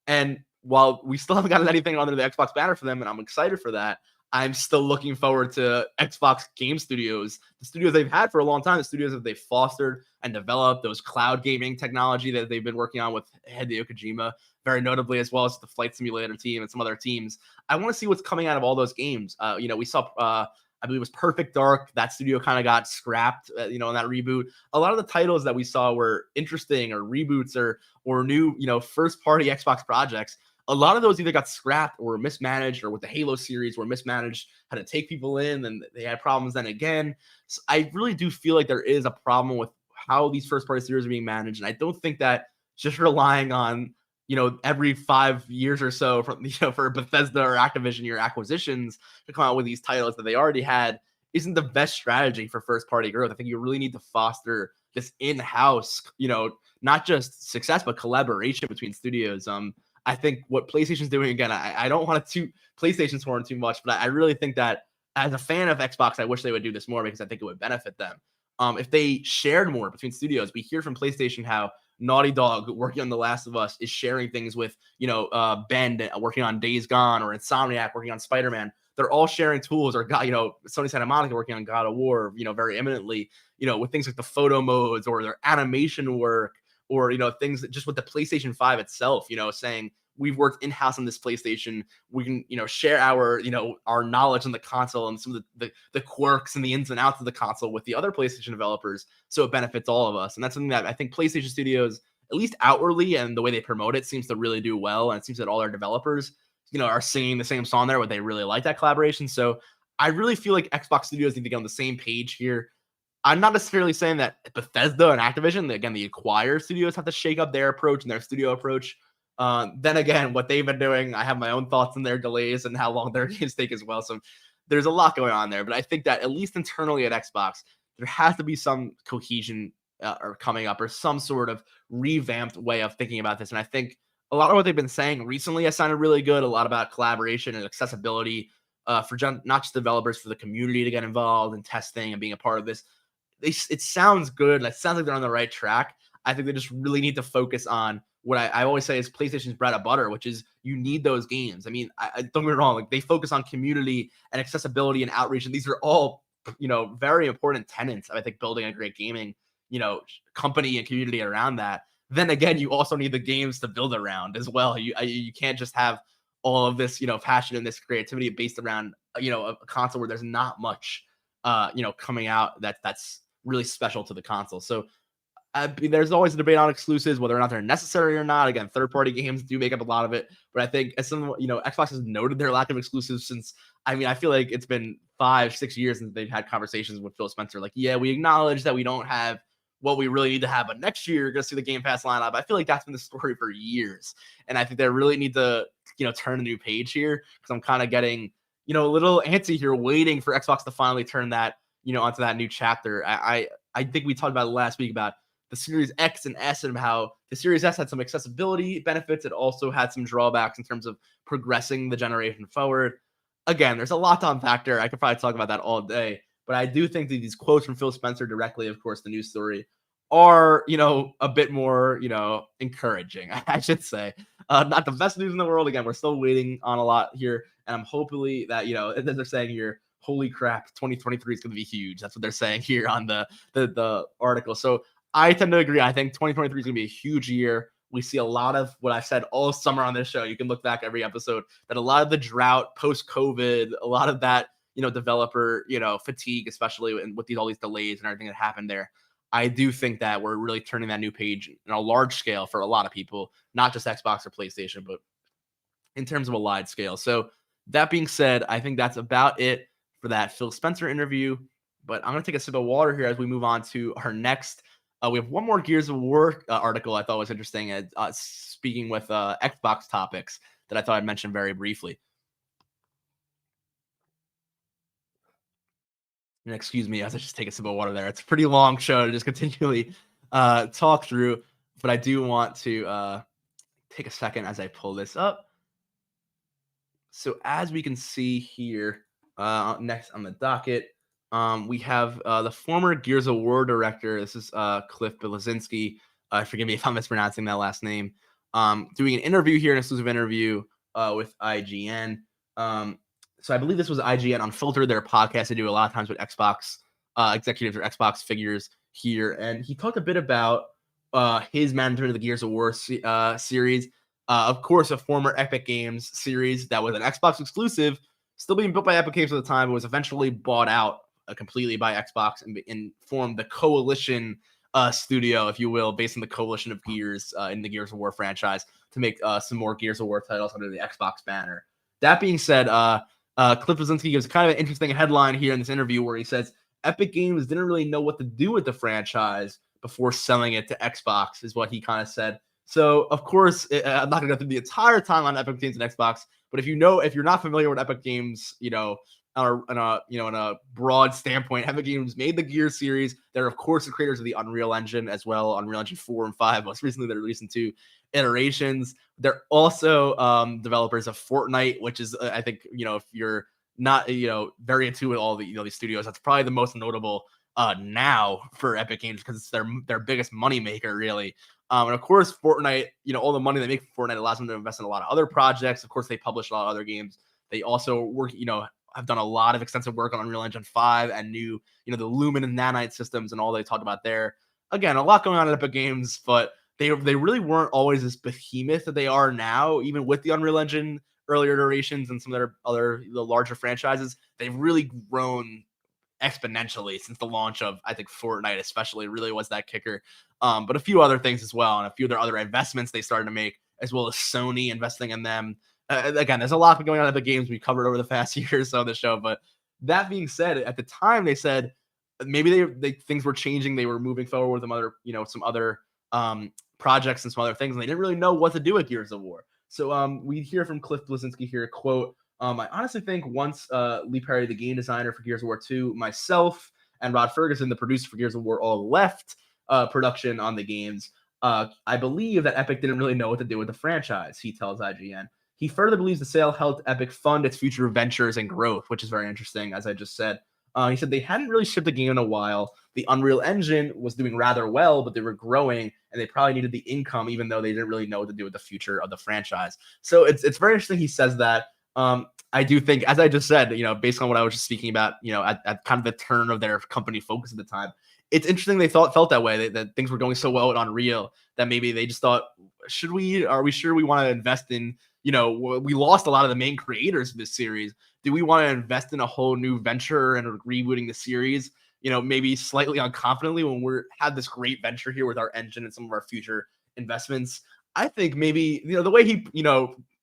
And while we still haven't gotten anything under the Xbox banner for them, and I'm excited for that, I'm still looking forward to Xbox Game Studios, the studios they've had for a long time, the studios that they've fostered and developed, those cloud gaming technology that they've been working on with Hideo Kojima, very notably, as well as the Flight Simulator team and some other teams. I want to see what's coming out of all those games. We saw, I believe it was Perfect Dark. That studio kind of got scrapped, in that reboot. A lot of the titles that we saw were interesting, or reboots, or new, first-party Xbox projects. A lot of those either got scrapped or mismanaged, or with the Halo series were mismanaged, had to take people in, and they had problems then again. So I really do feel like there is a problem with how these first-party series are being managed, and I don't think that just relying on, every 5 years or so from, for Bethesda or Activision, your acquisitions to come out with these titles that they already had isn't the best strategy for first-party growth. I think you really need to foster this in-house, not just success, but collaboration between studios. I think what PlayStation's doing, again, I don't want to toot PlayStation's horn too much, but I really think that as a fan of Xbox, I wish they would do this more because I think it would benefit them. If they shared more between studios, we hear from PlayStation how Naughty Dog working on The Last of Us is sharing things with, Bend working on Days Gone, or Insomniac working on Spider-Man. They're all sharing tools, or got, Sony Santa Monica working on God of War, very imminently, with things like the photo modes or their animation work, or, things that just with the PlayStation 5 itself, saying we've worked in-house on this PlayStation. We can, share our, our knowledge on the console and some of the quirks and the ins and outs of the console with the other PlayStation developers, so it benefits all of us. And that's something that I think PlayStation Studios, at least outwardly and the way they promote it, seems to really do well. And it seems that all their developers, are singing the same song there, but they really like that collaboration. So I really feel like Xbox Studios need to get on the same page here. I'm not necessarily saying that Bethesda and Activision, again, the acquired studios, have to shake up their approach and their studio approach. Then again, what they've been doing, I have my own thoughts on their delays and how long their games take as well. So there's a lot going on there. But I think that at least internally at Xbox, there has to be some cohesion or coming up, or some sort of revamped way of thinking about this. And I think a lot of what they've been saying recently has sounded really good. A lot about collaboration and accessibility for not just developers, for the community to get involved in testing and being a part of this. It sounds good. It sounds like they're on the right track. I think they just really need to focus on what I always say is PlayStation's bread and butter, which is you need those games. I mean, I don't get me wrong. Like, they focus on community and accessibility and outreach, and these are all, very important tenets. I think building a great gaming, company and community around that. Then again, you also need the games to build around as well. You can't just have all of this, passion and this creativity based around, a console where there's not much, coming out that's really special to the console. So there's always a debate on exclusives, whether or not they're necessary or not. Again, third-party games do make up a lot of it, but I think as some, Xbox has noted their lack of exclusives since. I mean, I feel like it's been 5-6 years since they've had conversations with Phil Spencer. Like, yeah, we acknowledge that we don't have what we really need to have, but next year you're gonna see the Game Pass lineup. I feel like that's been the story for years, and I think they really need to, turn a new page here, because I'm kind of getting, a little antsy here, waiting for Xbox to finally turn that, onto that new chapter. I think we talked about it last week about the Series X and S, and how the Series S had some accessibility benefits. It also had some drawbacks in terms of progressing the generation forward. Again, there's a lot to unpack there. I could probably talk about that all day, but I do think that these quotes from Phil Spencer directly, of course, the news story, are, a bit more, encouraging, I should say. Not the best news in the world. Again, we're still waiting on a lot here, and I'm hopefully that, as they're saying here, holy crap, 2023 is going to be huge. That's what they're saying here on the article. So I tend to agree. I think 2023 is going to be a huge year. We see a lot of what I've said all summer on this show. You can look back every episode, that a lot of the drought post-COVID, a lot of that, developer, fatigue, especially with all these delays and everything that happened there. I do think that we're really turning that new page in a large scale for a lot of people, not just Xbox or PlayStation, but in terms of a wide scale. So that being said, I think that's about it for that Phil Spencer interview. But I'm going to take a sip of water here as we move on to our next. We have one more Gears of War article I thought was interesting, speaking with Xbox topics that I thought I'd mention very briefly. And excuse me as I just take a sip of water there. It's a pretty long show to just continually talk through, but I do want to take a second as I pull this up. So as we can see here, next on the docket, we have the former Gears of War director. This is Cliff Bleszinski. Forgive me if I'm mispronouncing that last name. Doing an interview here, an exclusive interview with IGN. So I believe this was IGN Unfiltered, their podcast they do a lot of times with Xbox executives or Xbox figures here. And he talked a bit about his management of the Gears of War series. Of course, a former Epic Games series that was an Xbox exclusive, still being built by Epic Games at the time, but was eventually bought out completely by Xbox and formed the Coalition studio, if you will, based on the Coalition of Gears in the Gears of War franchise, to make some more Gears of War titles under the Xbox banner. That being said, Cliff Bleszinski gives kind of an interesting headline here in this interview where he says Epic Games didn't really know what to do with the franchise before selling it to Xbox, is what he kind of said. So, of course, I'm not going to go through the entire timeline on Epic Games and Xbox, but if you're not familiar with Epic Games, in a broad standpoint, Epic Games made the Gears series. They're, of course, the creators of the Unreal Engine as well, Unreal Engine 4 and 5. Most recently, they're releasing 2 iterations. They're also developers of Fortnite, which is, I think, if you're not, very into with all the, these studios, that's probably the most notable now for Epic Games because it's their biggest moneymaker, really. And of course, Fortnite, all the money they make for Fortnite allows them to invest in a lot of other projects. Of course, they publish a lot of other games. They also work, have done a lot of extensive work on Unreal Engine 5 and new, the Lumen and Nanite systems and all they talked about there. Again, a lot going on at Epic Games, but they really weren't always this behemoth that they are now, even with the Unreal Engine earlier iterations and some of their other the larger franchises. They've really grown exponentially since the launch of, I think, Fortnite especially really was that kicker. But a few other things as well, and a few of their other investments they started to make, as well as Sony investing in them. Again, there's a lot going on at the games we covered over the past year or so of the show. But that being said, at the time they said maybe they things were changing. They were moving forward with some other projects and some other things, and they didn't really know what to do with Gears of War. So we hear from Cliff Bleszinski here, quote, I honestly think once Lee Perry, the game designer for Gears of War 2, myself, and Rod Ferguson, the producer for Gears of War, all left production on the games, I believe that Epic didn't really know what to do with the franchise, he tells IGN. He further believes the sale helped Epic fund its future ventures and growth, which is very interesting, as I just said. He said they hadn't really shipped a game in a while. The Unreal Engine was doing rather well, but they were growing, and they probably needed the income, even though they didn't really know what to do with the future of the franchise. So it's very interesting he says that. I do think, as I just said, based on what I was just speaking about, at kind of the turn of their company focus at the time, it's interesting they felt that way, that things were going so well at Unreal that maybe they just thought, are we sure we want to invest in, we lost a lot of the main creators of this series. Do we want to invest in a whole new venture and rebooting the series, maybe slightly unconfidently when we have this great venture here with our engine and some of our future investments? I think maybe, the way he,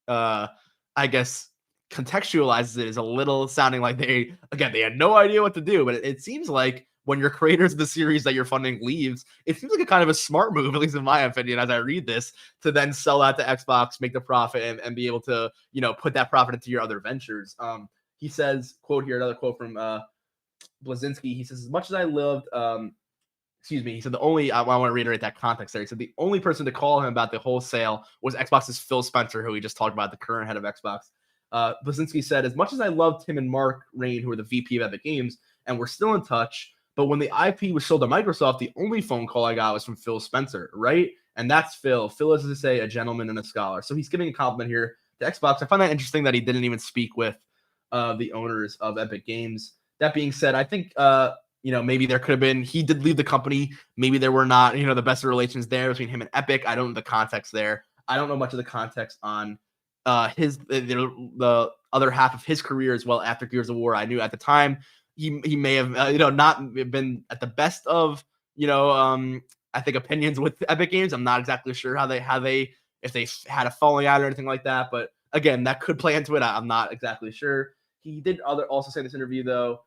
I guess, contextualizes it is a little sounding like they had no idea what to do. But it seems like when your creators of the series that you're funding leaves, it seems like a kind of a smart move, at least in my opinion, as I read this, to then sell that to Xbox, make the profit, and be able to, put that profit into your other ventures. He says, quote here, another quote from Bleszinski. He says, as much as I loved, he said I want to reiterate that context there. He said the only person to call him about the whole sale was Xbox's Phil Spencer, who we just talked about, the current head of Xbox. Bleszinski said, as much as I loved Tim and Mark Rain, who are the VP of Epic Games, and we're still in touch, but when the IP was sold to Microsoft, the only phone call I got was from Phil Spencer, right? And that's Phil. Phil is, to say, a gentleman and a scholar. So he's giving a compliment here to Xbox. I find that interesting that he didn't even speak with the owners of Epic Games. That being said, I think, maybe there could have been, he did leave the company. Maybe there were not, the best of relations there between him and Epic. I don't know the context there. I don't know much of the context on the other half of his career as well after Gears of War. I knew at the time he may have not been at the best of I think opinions with Epic Games. I'm not exactly sure how they if they had a falling out or anything like that, but again, that could play into it. I'm not exactly sure. He did also say in this interview though,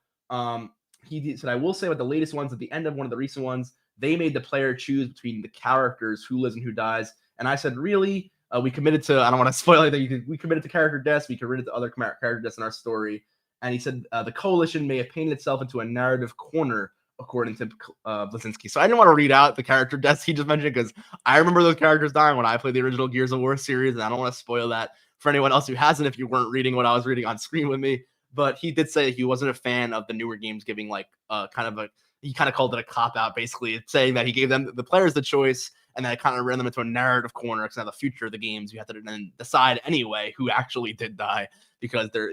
he said, I will say with the latest ones, at the end of one of the recent ones, they made the player choose between the characters, who lives and who dies. And I said, really? We committed to, I don't want to spoil anything, we committed to character deaths, we committed to other character deaths in our story. And he said, the coalition may have painted itself into a narrative corner, according to Bleszinski. So I didn't want to read out the character deaths he just mentioned, because I remember those characters dying when I played the original Gears of War series, and I don't want to spoil that for anyone else who hasn't, if you weren't reading what I was reading on screen with me. But he did say he wasn't a fan of the newer games giving he kind of called it a cop-out, basically, saying that he gave them, the players, the choice, and then it kind of ran them into a narrative corner, because now the future of the games, you have to then decide anyway who actually did die, because they're,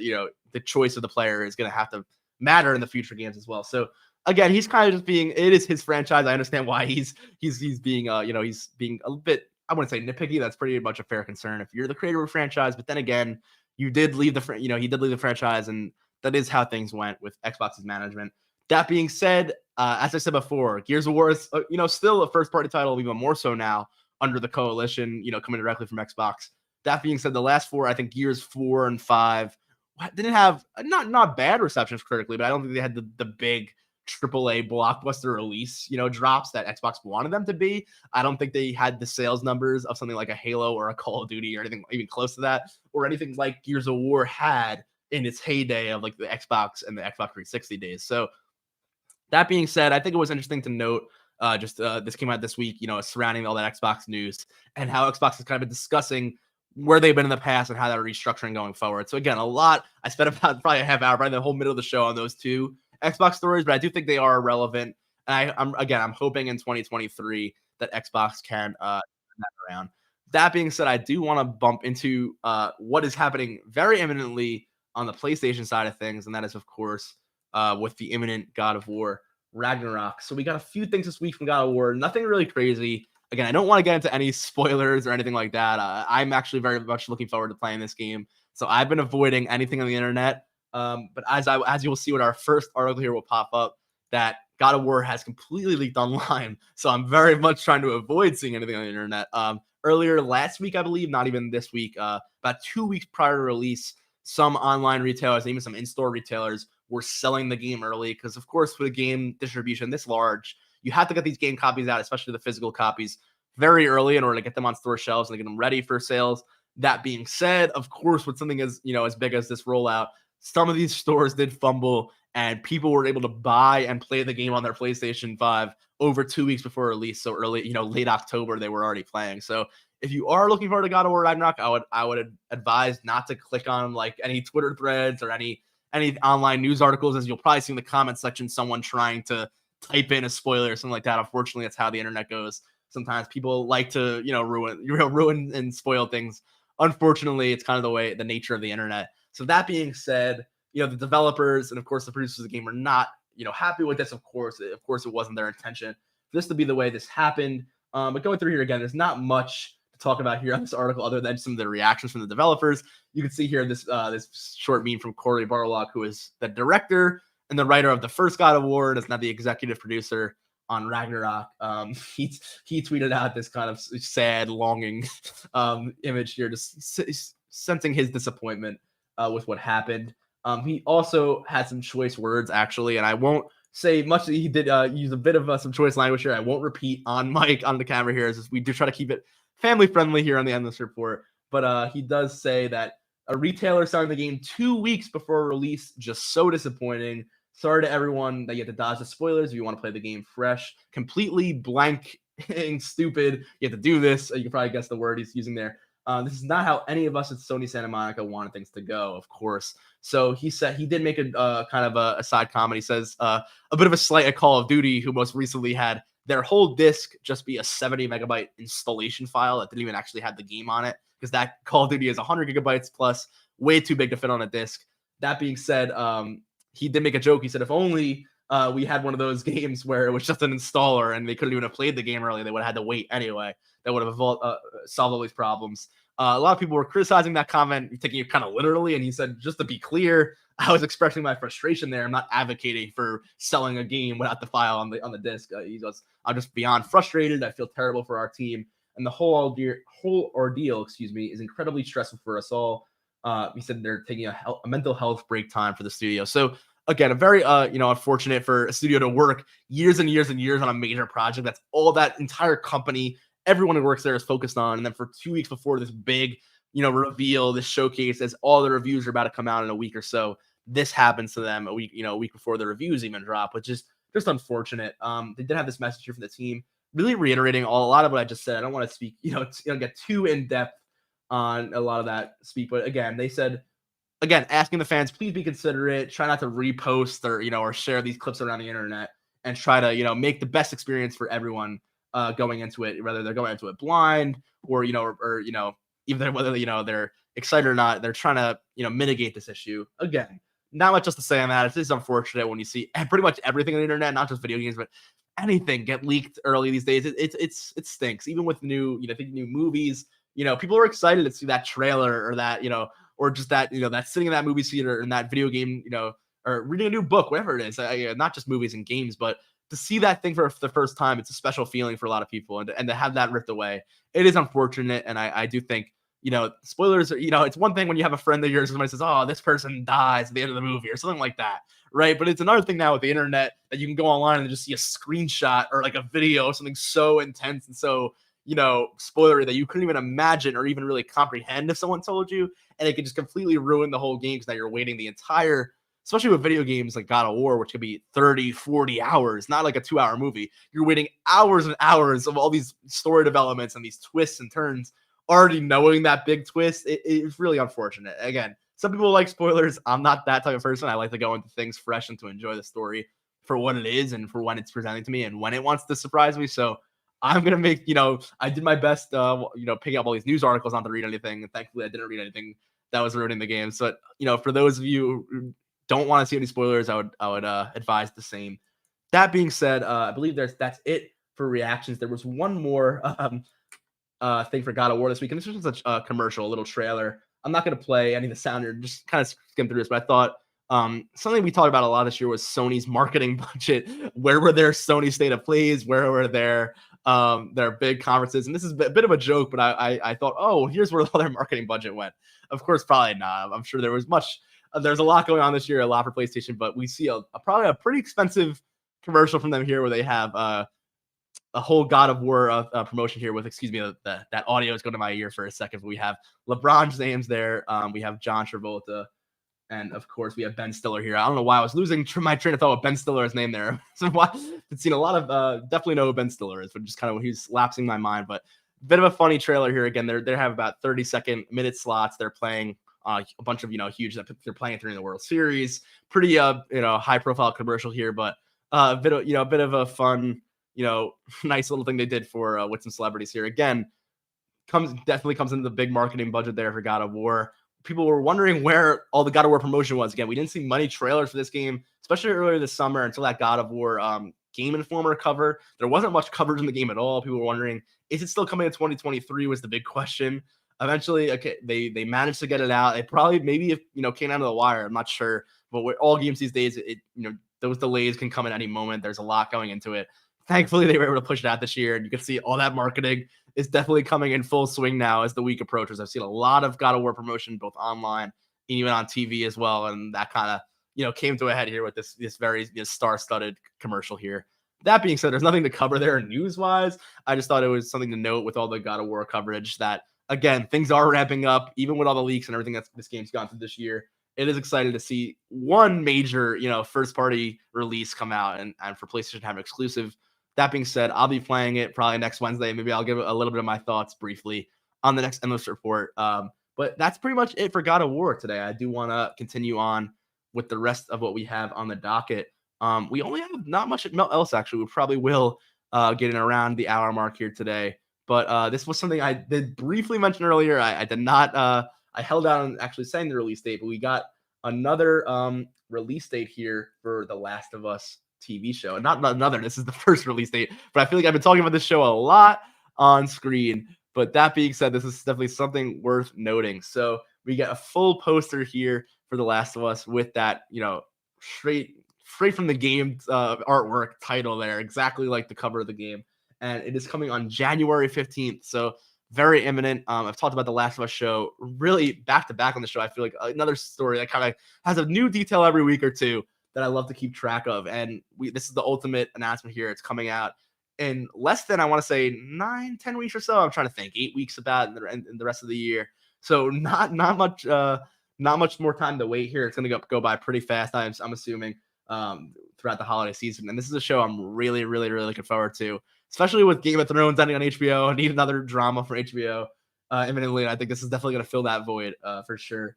the choice of the player is going to have to matter in the future games as well. So again, he's kind of just being, it is his franchise. I understand why he's being, he's being a bit, I wouldn't say nitpicky. That's pretty much a fair concern if you're the creator of a franchise. But then again, you did leave he did leave the franchise, and that is how things went with Xbox's management. That being said, as I said before, Gears of War is, still a first-party title, even more so now under the coalition, coming directly from Xbox. That being said, the last four, I think Gears 4 and 5, didn't have not bad receptions critically, but I don't think they had the big AAA blockbuster release, drops that Xbox wanted them to be. I don't think they had the sales numbers of something like a Halo or a Call of Duty or anything even close to that, or anything like Gears of War had in its heyday of like the Xbox and the Xbox 360 days. So that being said, I think it was interesting to note, this came out this week, surrounding all that Xbox news and how Xbox has kind of been discussing where they've been in the past and how they're restructuring going forward. So again, I spent about probably a half hour, probably the whole middle of the show on those two Xbox stories, but I do think they are relevant. And I'm hoping in 2023 that Xbox can that around. That being said, I do want to bump into what is happening very imminently on the PlayStation side of things, and that is, of course, with the imminent God of War Ragnarok. So we got a few things this week from God of War. Nothing really crazy. Again, I don't want to get into any spoilers or anything like that. I'm actually very much looking forward to playing this game. So I've been avoiding anything on the internet. But as you will see with our first article here will pop up, that God of War has completely leaked online. So I'm very much trying to avoid seeing anything on the internet. Earlier last week, I believe, not even this week, about 2 weeks prior to release, some online retailers, even some in-store retailers, were selling the game early because, of course, with a game distribution this large, you have to get these game copies out, especially the physical copies, very early in order to get them on store shelves and to get them ready for sales. That being said, of course, with something as as big as this rollout, some of these stores did fumble, and people were able to buy and play the game on their PlayStation 5 over 2 weeks before release. So early, late October, they were already playing. So if you are looking forward to God of War Ragnarok, I would advise not to click on like any Twitter threads or any online news articles, as you'll probably see in the comment section someone trying to type in a spoiler or something like that. Unfortunately, that's how the internet goes. Sometimes people like to ruin and spoil things. Unfortunately, it's kind of the nature of the internet. So that being said, the developers and of course the producers of the game are not happy with this. Of course, it wasn't their intention for this to be the way this happened. But going through here again, there's not much to talk about here on this article other than some of the reactions from the developers. You can see here this short meme from Corey Barlog, who is the director and the writer of the first God of War, and is now the executive producer on Ragnarok. He tweeted out this kind of sad, longing image here, just sensing his disappointment with what happened. He also had some choice words, actually, and I won't say much. He did use a bit of some choice language here. I won't repeat on mic on the camera here, as we do try to keep it family friendly here on the Endless Report. But he does say that a retailer selling the game 2 weeks before release, just so disappointing. Sorry to everyone that you have to dodge the spoilers if you want to play the game fresh. Completely blank and stupid. You have to do this. You can probably guess the word he's using there. This is not how any of us at Sony Santa Monica wanted things to go, of course. So he said he did make a kind of a side comment. He says a bit of a slight at Call of Duty, who most recently had their whole disc just be a 70 megabyte installation file that didn't even actually have the game on it, because that Call of Duty is 100 gigabytes plus, way too big to fit on a disc. That being said, he did make a joke. He said if only we had one of those games where it was just an installer and they couldn't even have played the game early, they would have had to wait anyway. That would have solved all these problems. A lot of people were criticizing that comment, taking it kind of literally, and he said, just to be clear, I was expressing my frustration there. I'm not advocating for selling a game without the file on the disc. He goes, I'm just beyond frustrated. I feel terrible for our team, and the whole ordeal, is incredibly stressful for us all. He said they're taking a mental health break time for the studio. So again, a very unfortunate for a studio to work years and years and years on a major project. That's all that entire company, everyone who works there, is focused on. And then for 2 weeks before this big, reveal, this showcase, as all the reviews are about to come out in a week or so, this happens to them a week before the reviews even drop, which is just unfortunate. They did have this message here from the team, really reiterating a lot of what I just said. I don't want to speak, get too in depth on a lot of that speak, but again, they said, asking the fans, please be considerate, try not to repost or share these clips around the internet, and try to make the best experience for everyone going into it, whether they're going into it blind or even whether they're excited or not. They're trying to mitigate this issue. Again, not much just to say on that. It's just unfortunate when you see pretty much everything on the internet, not just video games, but anything get leaked early these days. It stinks. Even with new movies, people are excited to see that trailer or that or just that that sitting in that movie theater and that video game, or reading a new book, whatever it is. Not just movies and games, but to see that thing for the first time, it's a special feeling for a lot of people, and to have that ripped away, it is unfortunate. And I do think spoilers are, it's one thing when you have a friend of yours, somebody says, oh, this person dies at the end of the movie or something like that, right? But it's another thing now with the internet that you can go online and just see a screenshot or like a video of something so intense and so spoilery that you couldn't even imagine or even really comprehend if someone told you, and it could just completely ruin the whole game, because now you're waiting the entire, especially with video games like God of War, which could be 30, 40 hours, not like a 2-hour movie. You're waiting hours and hours of all these story developments and these twists and turns, already knowing that big twist. It's really unfortunate. Again, some people like spoilers. I'm not that type of person. I like to go into things fresh and to enjoy the story for what it is and for when it's presenting to me and when it wants to surprise me. So I'm gonna make, I did my best, picking up all these news articles not to read anything, and thankfully I didn't read anything that was ruining the game. So, for those of you who don't want to see any spoilers, I would advise the same. That being said, I believe that's it for reactions. There was one more thing for God of War this week, and this was just a commercial, a little trailer. I'm not going to play any of the sound or just kind of skim through this, but I thought something we talked about a lot this year was Sony's marketing budget. Where were their Sony State of Plays? Where were their big conferences? And this is a bit of a joke, but I thought, oh, here's where all their marketing budget went. Of course, probably not. I'm sure there was much. There's a lot going on this year, a lot for PlayStation, but we see probably a pretty expensive commercial from them here where they have a whole God of War promotion here with, excuse me, that audio is going to my ear for a second. But we have LeBron's names there. We have John Travolta. And of course, we have Ben Stiller here. I don't know why I was losing my train of thought with Ben Stiller's name there. So I've seen a lot of definitely know who Ben Stiller is, but just kind of he's lapsing my mind. But a bit of a funny trailer here. Again, they have about 30-minute slots. They're playing a bunch of huge. They're playing during the World Series. Pretty high profile commercial here, but a bit of a fun nice little thing they did for with some celebrities here. Again, definitely comes into the big marketing budget there for God of War. People were wondering where all the God of War promotion was. Again, we didn't see many trailers for this game, especially earlier this summer until that God of War Game Informer cover. There wasn't much coverage in the game at all. People were wondering, is it still coming in 2023 was the big question. Eventually, okay, they managed to get it out. It probably maybe if came out of the wire. I'm not sure, but with all games these days, those delays can come at any moment. There's a lot going into it. Thankfully, they were able to push it out this year, and you can see all that marketing is definitely coming in full swing now as the week approaches. I've seen a lot of God of War promotion, both online and even on TV as well, and that kind of came to a head here with this very star-studded commercial here. That being said, there's nothing to cover there news-wise. I just thought it was something to note with all the God of War coverage that, again, things are ramping up, even with all the leaks and everything that this game's gone through this year. It is exciting to see one major, first-party release come out and for PlayStation to have an exclusive. That being said, I'll be playing it probably next Wednesday. Maybe I'll give a little bit of my thoughts briefly on the next Endless Report. But that's pretty much it for God of War today. I do want to continue on with the rest of what we have on the docket. We only have not much else, actually. We probably will get in around the hour mark here today. But this was something I did briefly mention earlier. I did not. I held out on actually saying the release date, but we got another release date here for The Last of Us TV show. And not another, this is the first release date, but I feel like I've been talking about this show a lot on screen. But that being said, this is definitely something worth noting. So we get a full poster here for The Last of Us with that, straight from the game artwork title there, exactly like the cover of the game. And it is coming on January 15th. So very imminent. I've talked about The Last of Us show really back to back on the show. I feel like another story that kind of has a new detail every week or two that I love to keep track of. And this is the ultimate announcement here. It's coming out in less than, I want to say 9-10 weeks or so. I'm trying to think 8 weeks about in the rest of the year. So not much more time to wait here. It's going to go by pretty fast. I'm assuming throughout the holiday season. And this is a show I'm really, really, really looking forward to, especially with Game of Thrones ending on HBO. I need another drama for HBO imminently. I think this is definitely going to fill that void for sure.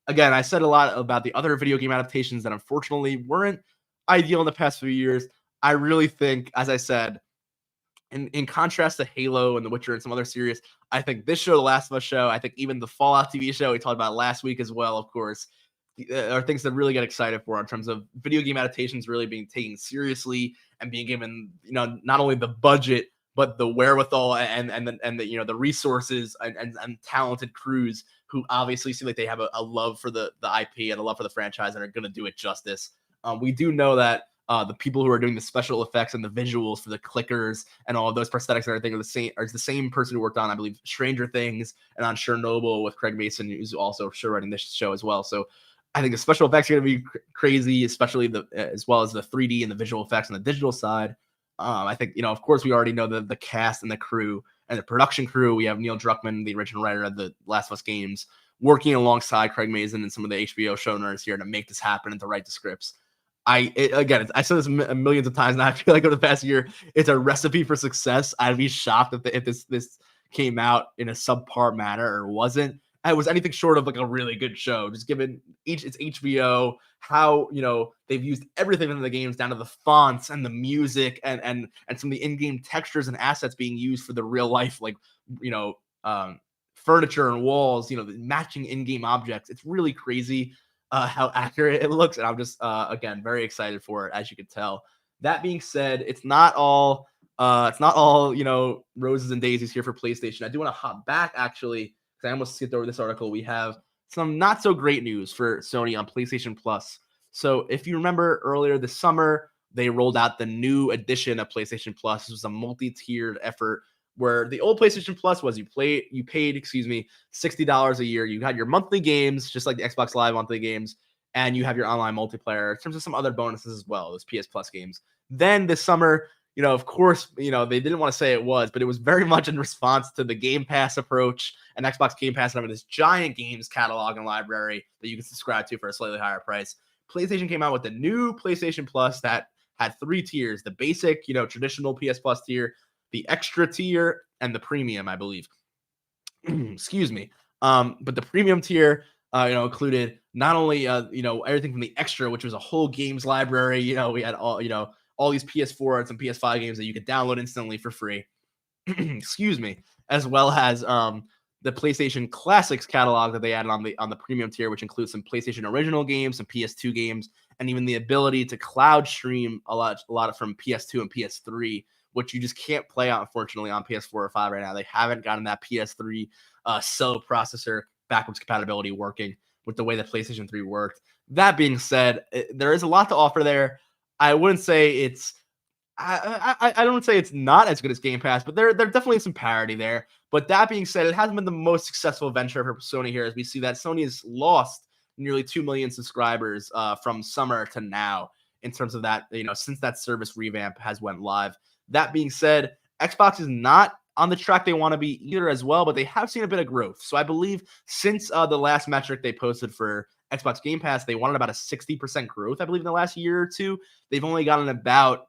Again, I said a lot about the other video game adaptations that unfortunately weren't ideal in the past few years. I really think, as I said, in contrast to Halo and The Witcher and some other series, I think this show, The Last of Us show, I think even the Fallout TV show we talked about last week as well, of course, are things to really get excited for in terms of video game adaptations really being taken seriously and being given, not only the budget, but the wherewithal and the resources and talented crews who obviously seem like they have a love for the IP and a love for the franchise and are going to do it justice. We do know that the people who are doing the special effects and the visuals for the clickers and all of those prosthetics and everything are the same person who worked on, I believe, Stranger Things and on Chernobyl with Craig Mason, who's also show running this show as well. So I think the special effects are going to be crazy, especially as well as the 3D and the visual effects on the digital side. I think, of course, we already know the cast and the crew and the production crew. We have Neil Druckmann, the original writer of the Last of Us games, working alongside Craig Mazin and some of the HBO showrunners here to make this happen and to write the scripts. I said this millions of times, and I feel like over the past year, it's a recipe for success. I'd be shocked if this came out in a subpar manner or wasn't. was anything short of like a really good show. Just given it's HBO, how they've used everything in the games down to the fonts and the music and some of the in-game textures and assets being used for the real life, like you know um, furniture and walls, the matching in-game objects. It's really crazy how accurate it looks, and I'm just again very excited for it, as you can tell. That being said, it's not all roses and daisies here for PlayStation. I do want to hop back actually because I almost skipped over this article. We have some not so great news for Sony on PlayStation Plus. So if you remember earlier this summer, they rolled out the new edition of PlayStation Plus. This was a multi-tiered effort where the old PlayStation Plus was you paid, $60 a year. You had your monthly games, just like the Xbox Live monthly games, and you have your online multiplayer in terms of some other bonuses as well, those PS Plus games. Then this summer, of course, they didn't want to say it was, but it was very much in response to the Game Pass approach and Xbox Game Pass having this giant games catalog and library that you can subscribe to for a slightly higher price. PlayStation came out with the new PlayStation Plus that had 3 tiers: the basic, traditional PS Plus tier, the extra tier, and the premium, I believe. Excuse me. But the premium tier, included not only everything from the extra, which was a whole games library. We had all these PS4 and PS5 games that you could download instantly for free. Excuse me, as well as the PlayStation Classics catalog that they added on the premium tier, which includes some PlayStation original games, some PS2 games, and even the ability to cloud stream a lot from PS2 and PS3, which you just can't play out, unfortunately, on PS4 or 5 right now. They haven't gotten that PS3 cell processor backwards compatibility working with the way that PlayStation 3 worked. That being said, there is a lot to offer there. I wouldn't say it's I don't say it's not as good as Game Pass, but there definitely is some parity there. But that being said, it hasn't been the most successful venture for Sony here, as we see that Sony has lost nearly 2 million subscribers from summer to now in terms of that, since that service revamp has went live. That being said, Xbox is not on the track they want to be either as well, but they have seen a bit of growth. So I believe since the last metric they posted for Xbox Game Pass, they wanted about a 60% growth, I believe, in the last year or two. They've only gotten about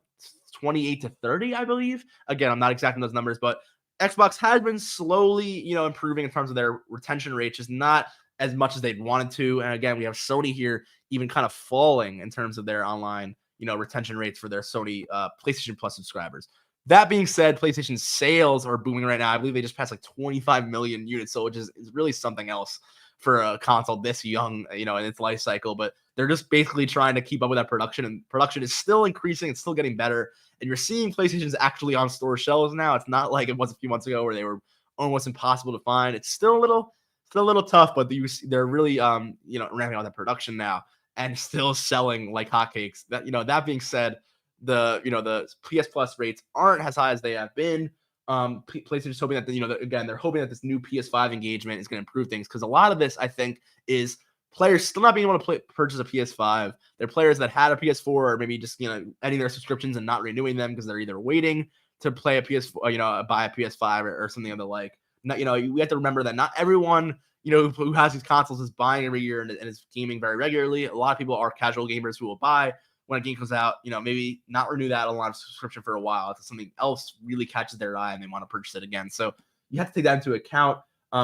28 to 30, I believe. Again, I'm not exact on those numbers, but Xbox has been slowly, improving in terms of their retention rate, just not as much as they'd wanted to. And again, we have Sony here even kind of falling in terms of their online, retention rates for their Sony PlayStation Plus subscribers. That being said, PlayStation sales are booming right now. I believe they just passed like 25 million units, so which is really something else for a console this young, in its life cycle. But they're just basically trying to keep up with that production, and production is still increasing. It's still getting better. And you're seeing PlayStations actually on store shelves now. It's not like it was a few months ago where they were almost impossible to find. It's still a little tough, but they're really ramping up that production now and still selling like hotcakes. That being said, the PS Plus rates aren't as high as they have been. PlayStation's hoping that again, they're hoping that this new PS5 engagement is going to improve things, because a lot of this, I think, is players still not being able to purchase a PS5. They're players that had a PS4 or maybe just ending their subscriptions and not renewing them because they're either waiting to play a PS4, buy a PS5 or something of the like. We have to remember that not everyone who has these consoles is buying every year and is gaming very regularly. A lot of people are casual gamers who will buy when a game comes out, maybe not renew that online subscription for a while until something else really catches their eye and they want to purchase it again. So you have to take that into account.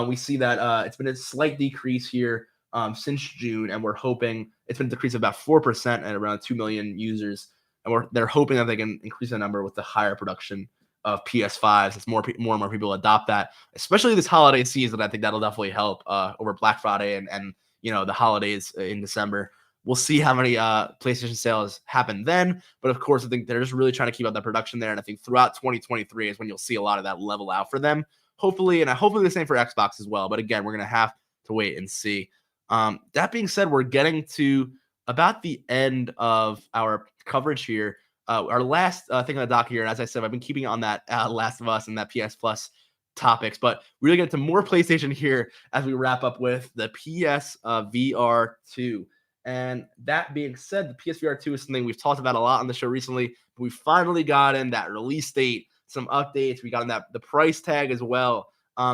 We see that it's been a slight decrease here since June, and we're hoping it's been a decrease of about 4% at around 2 million users. And they're hoping that they can increase the number with the higher production of PS5s as more and more people adopt that, especially this holiday season. I think that'll definitely help over Black Friday and the holidays in December. We'll see how many PlayStation sales happen then. But of course, I think they're just really trying to keep up that production there. And I think throughout 2023 is when you'll see a lot of that level out for them. Hopefully the same for Xbox as well. But again, we're going to have to wait and see. That being said, we're getting to about the end of our coverage here. Our last thing on the dock here, and as I said, I've been keeping on that Last of Us and that PS Plus topics, but we're going to get to more PlayStation here as we wrap up with the PS VR2. And that being said, the PSVR 2 is something we've talked about a lot on the show recently. We finally got in that release date, some updates. We got in the price tag as well.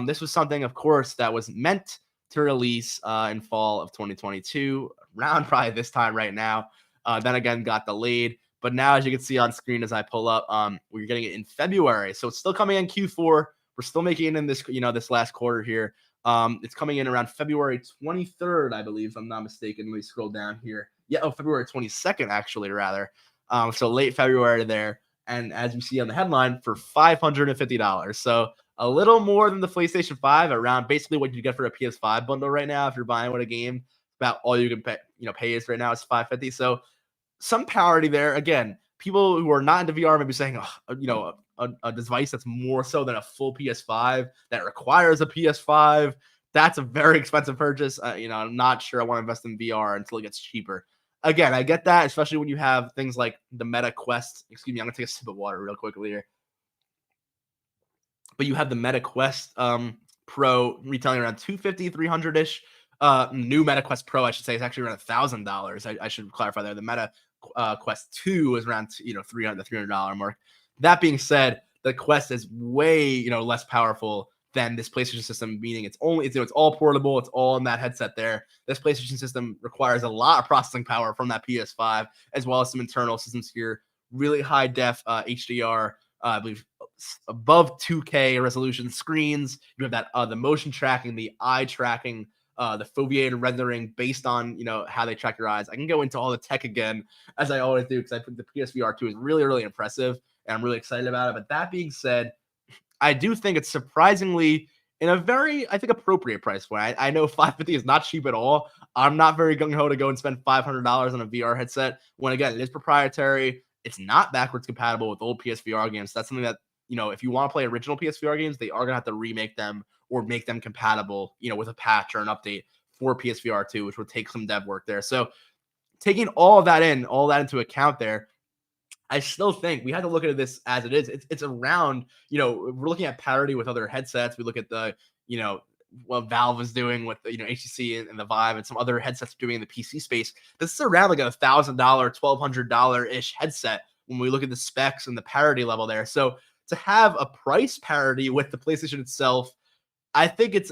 This was something, of course, that was meant to release in fall of 2022, around probably this time right now. Then again, got delayed. But now, as you can see on screen as I pull up, we're getting it in February. So it's still coming in Q4. We're still making it in this, this last quarter here. It's coming in around February 23rd, I believe, if I'm not mistaken. Let me scroll down here. Yeah, February 22nd, actually, rather. So late February there. And as you see on the headline, for $550. So a little more than the PlayStation 5, around basically what you get for a PS5 bundle right now. If you're buying with a game, about all you can pay is right now is $550. So some parity there. Again, people who are not into VR may be saying, a device that's more so than a full PS5 that requires a PS5. That's a very expensive purchase. I'm not sure I want to invest in VR until it gets cheaper. Again, I get that, especially when you have things like the Meta Quest. Excuse me, I'm gonna take a sip of water real quickly here. But you have the Meta Quest Pro retailing around 250, 300 ish. New Meta Quest Pro, I should say, is actually around $1,000. I should clarify there. The Meta Quest 2 is around $300 mark. That being said, the Quest is way less powerful than this PlayStation system, meaning it's all portable, it's all in that headset there. This PlayStation system requires a lot of processing power from that PS5, as well as some internal systems here. Really high def HDR, I believe above 2K resolution screens. You have that the motion tracking, the eye tracking, the foveated rendering based on how they track your eyes. I can go into all the tech again, as I always do, because I think the PSVR 2 is really, really impressive, and I'm really excited about it. But that being said, I do think it's surprisingly in a very, I think, appropriate price point. I know $550 is not cheap at all. I'm not very gung-ho to go and spend $500 on a VR headset when, again, it is proprietary. It's not backwards compatible with old PSVR games. That's something that, if you want to play original PSVR games, they are going to have to remake them or make them compatible, with a patch or an update for PSVR 2, which would take some dev work there. So taking all that into account there, I still think we had to look at this as it is. It's around, we're looking at parity with other headsets. We look at the, what Valve is doing with the, HTC and the Vive and some other headsets doing in the PC space. This is around like a $1,000, $1,200-ish headset when we look at the specs and the parity level there. So to have a price parity with the PlayStation itself, I think it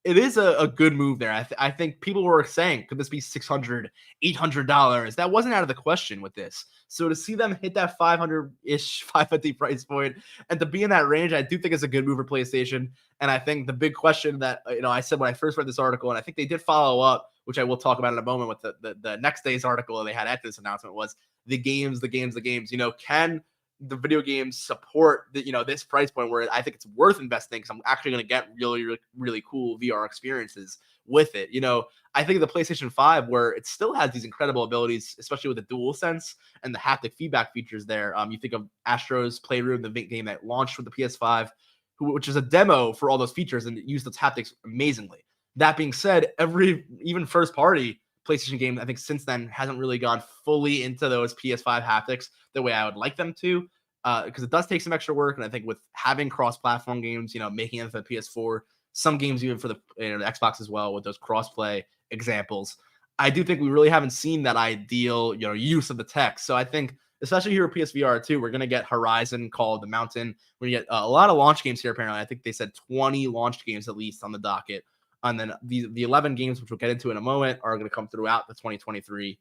is a good move there. I think people were saying, could this be $600, $800? That wasn't out of the question with this. So to see them hit that 500-ish, 550 price point and to be in that range, I do think it's a good move for PlayStation. And I think the big question that, I said when I first read this article, and I think they did follow up, which I will talk about in a moment with the next day's article they had after this announcement, was the games. Can the video games support this price point where I think it's worth investing because I'm actually going to get really, really, really cool VR experiences with it. I think the PlayStation 5, where it still has these incredible abilities, especially with the DualSense and the haptic feedback features there. You think of Astro's Playroom, the game that launched with the PS5, which is a demo for all those features and it used its haptics amazingly. That being said, even first party PlayStation game, I think since then hasn't really gone fully into those PS5 haptics the way I would like them to, because it does take some extra work. And I think with having cross-platform games, making it for the PS4, some games even for the Xbox as well with those cross-play examples, I do think we really haven't seen that ideal, use of the tech. So I think, especially here with PSVR 2, we're going to get Horizon Call of the Mountain. We're going to get a lot of launch games here, apparently. I think they said 20 launch games at least on the docket. And then the 11 games, which we'll get into in a moment, are going to come throughout the 2023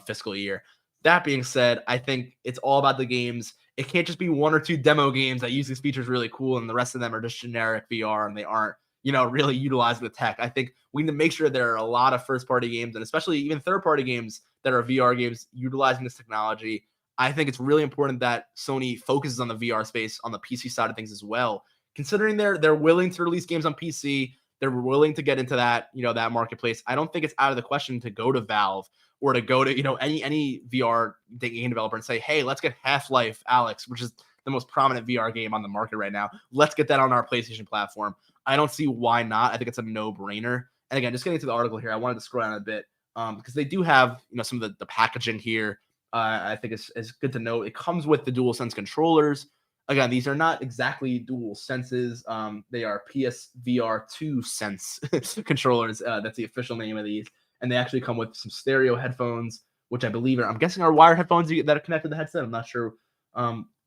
fiscal year. That being said, I think it's all about the games. It can't just be one or two demo games that use these features really cool, and the rest of them are just generic VR, and they aren't, really utilizing the tech. I think we need to make sure there are a lot of first-party games, and especially even third-party games that are VR games utilizing this technology. I think it's really important that Sony focuses on the VR space on the PC side of things as well, considering they're willing to release games on PC. They're willing to get into that, that marketplace. I don't think it's out of the question to go to Valve or to go to, any VR game developer and say, hey, let's get Half-Life Alyx, which is the most prominent VR game on the market right now. Let's get that on our PlayStation platform. I don't see why not. I think it's a no-brainer. And again, just getting to the article here, I wanted to scroll down a bit because they do have, some of the packaging here. I think it's good to know. It comes with the DualSense controllers. Again, these are not exactly dual senses. They are PSVR 2 Sense controllers. That's the official name of these. And they actually come with some stereo headphones, which I believe I'm guessing are wired headphones that are connected to the headset. I'm not sure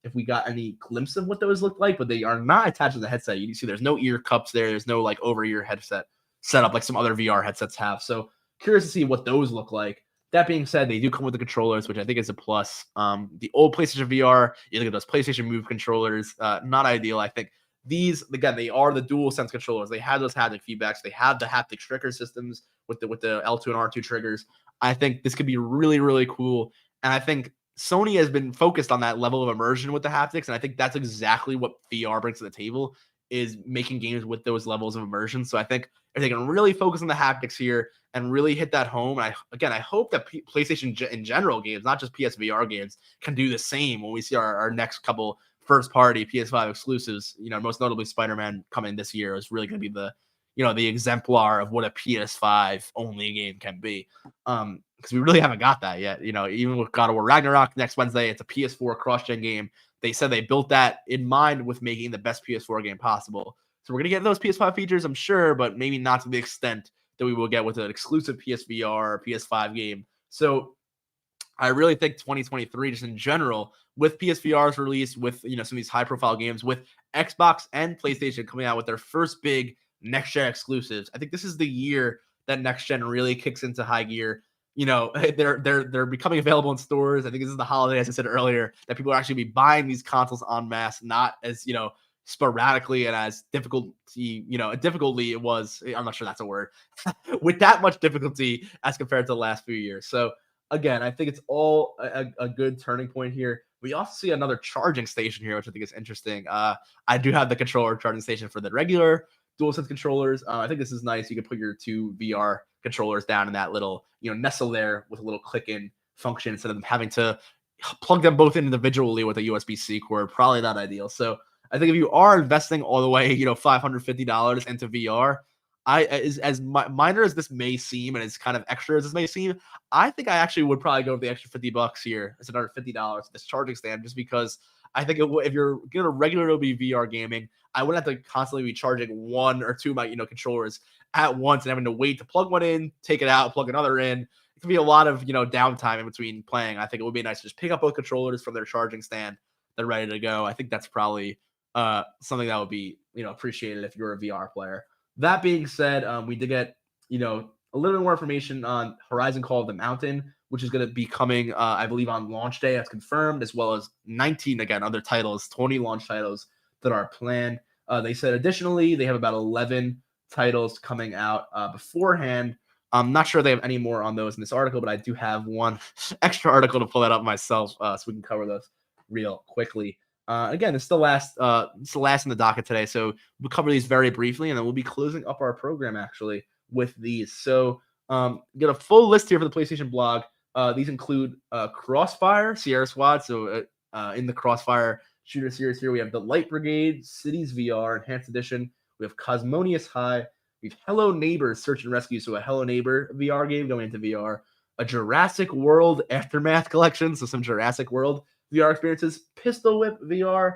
if we got any glimpse of what those look like, but they are not attached to the headset. You see there's no ear cups there. There's no like over-ear headset setup like some other VR headsets have. So curious to see what those look like. That being said, they do come with the controllers, which I think is a plus. The old PlayStation VR, you look at those PlayStation Move controllers, not ideal. I think these, again, they are the dual sense controllers. They have those haptic feedbacks. They have the haptic trigger systems with the L2 and R2 triggers. I think this could be really, really cool. And I think Sony has been focused on that level of immersion with the haptics. And I think that's exactly what VR brings to the table, is making games with those levels of immersion. So I think if they can really focus on the haptics here and really hit that home, and I hope that PlayStation in general games, not just PSVR games, can do the same when we see our next couple first party PS5 exclusives. Most notably Spider-Man coming this year is really going to be the exemplar of what a PS5 only game can be. Because we really haven't got that yet. Even with God of War Ragnarok next Wednesday, it's a PS4 cross-gen game. They said they built that in mind with making the best PS4 game possible. So we're going to get those PS5 features, I'm sure, but maybe not to the extent that we will get with an exclusive PSVR or PS5 game. So I really think 2023, just in general, with PSVR's release, with some of these high-profile games, with Xbox and PlayStation coming out with their first big next-gen exclusives, I think this is the year that next-gen really kicks into high gear. They're becoming available in stores. I think this is the holiday, as I said earlier, that people are actually be buying these consoles en masse, not as sporadically and as difficulty it was. I'm not sure that's a word with that much difficulty as compared to the last few years. So again, I think it's all a good turning point here. We also see another charging station here, which I think is interesting. I do have the controller charging station for the regular DualSense controllers. I think this is nice. You can put your two VR controllers down in that little, nestle there with a little click-in function instead of having to plug them both in individually with a USB-C cord. Probably not ideal. So I think if you are investing all the way, $550 into VR, as minor as this may seem, and as kind of extra as this may seem, I think I actually would probably go with the extra $50 here. It's another $50 for this charging stand, just because I think if you're going to regularly be VR gaming, I wouldn't have to constantly be charging one or two of my controllers at once and having to wait to plug one in, take it out, plug another in. It can be a lot of downtime in between playing. I think it would be nice to just pick up both controllers from their charging stand. They're ready to go. I think that's probably something that would be appreciated if you're a VR player. That being said, we did get a little bit more information on Horizon Call of the Mountain, which is going to be coming, I believe, on launch day. That's confirmed, as well as 19 other titles, 20 launch titles that are planned. They said additionally they have about 11 titles coming out beforehand. I'm not sure they have any more on those in this article, but I do have one extra article to pull that up myself, so we can cover those real quickly. Again, it's the last in the docket today, so we'll cover these very briefly, and then we'll be closing up our program actually with these. So get a full list here for the PlayStation blog. These include Crossfire, Sierra Squad. So in the Crossfire shooter series here, we have the Light Brigade, Cities VR, Enhanced Edition. We have Cosmonious High. We have Hello Neighbors Search and Rescue, so a Hello Neighbor VR game going into VR. A Jurassic World Aftermath collection, so some Jurassic World VR experiences. Pistol Whip VR,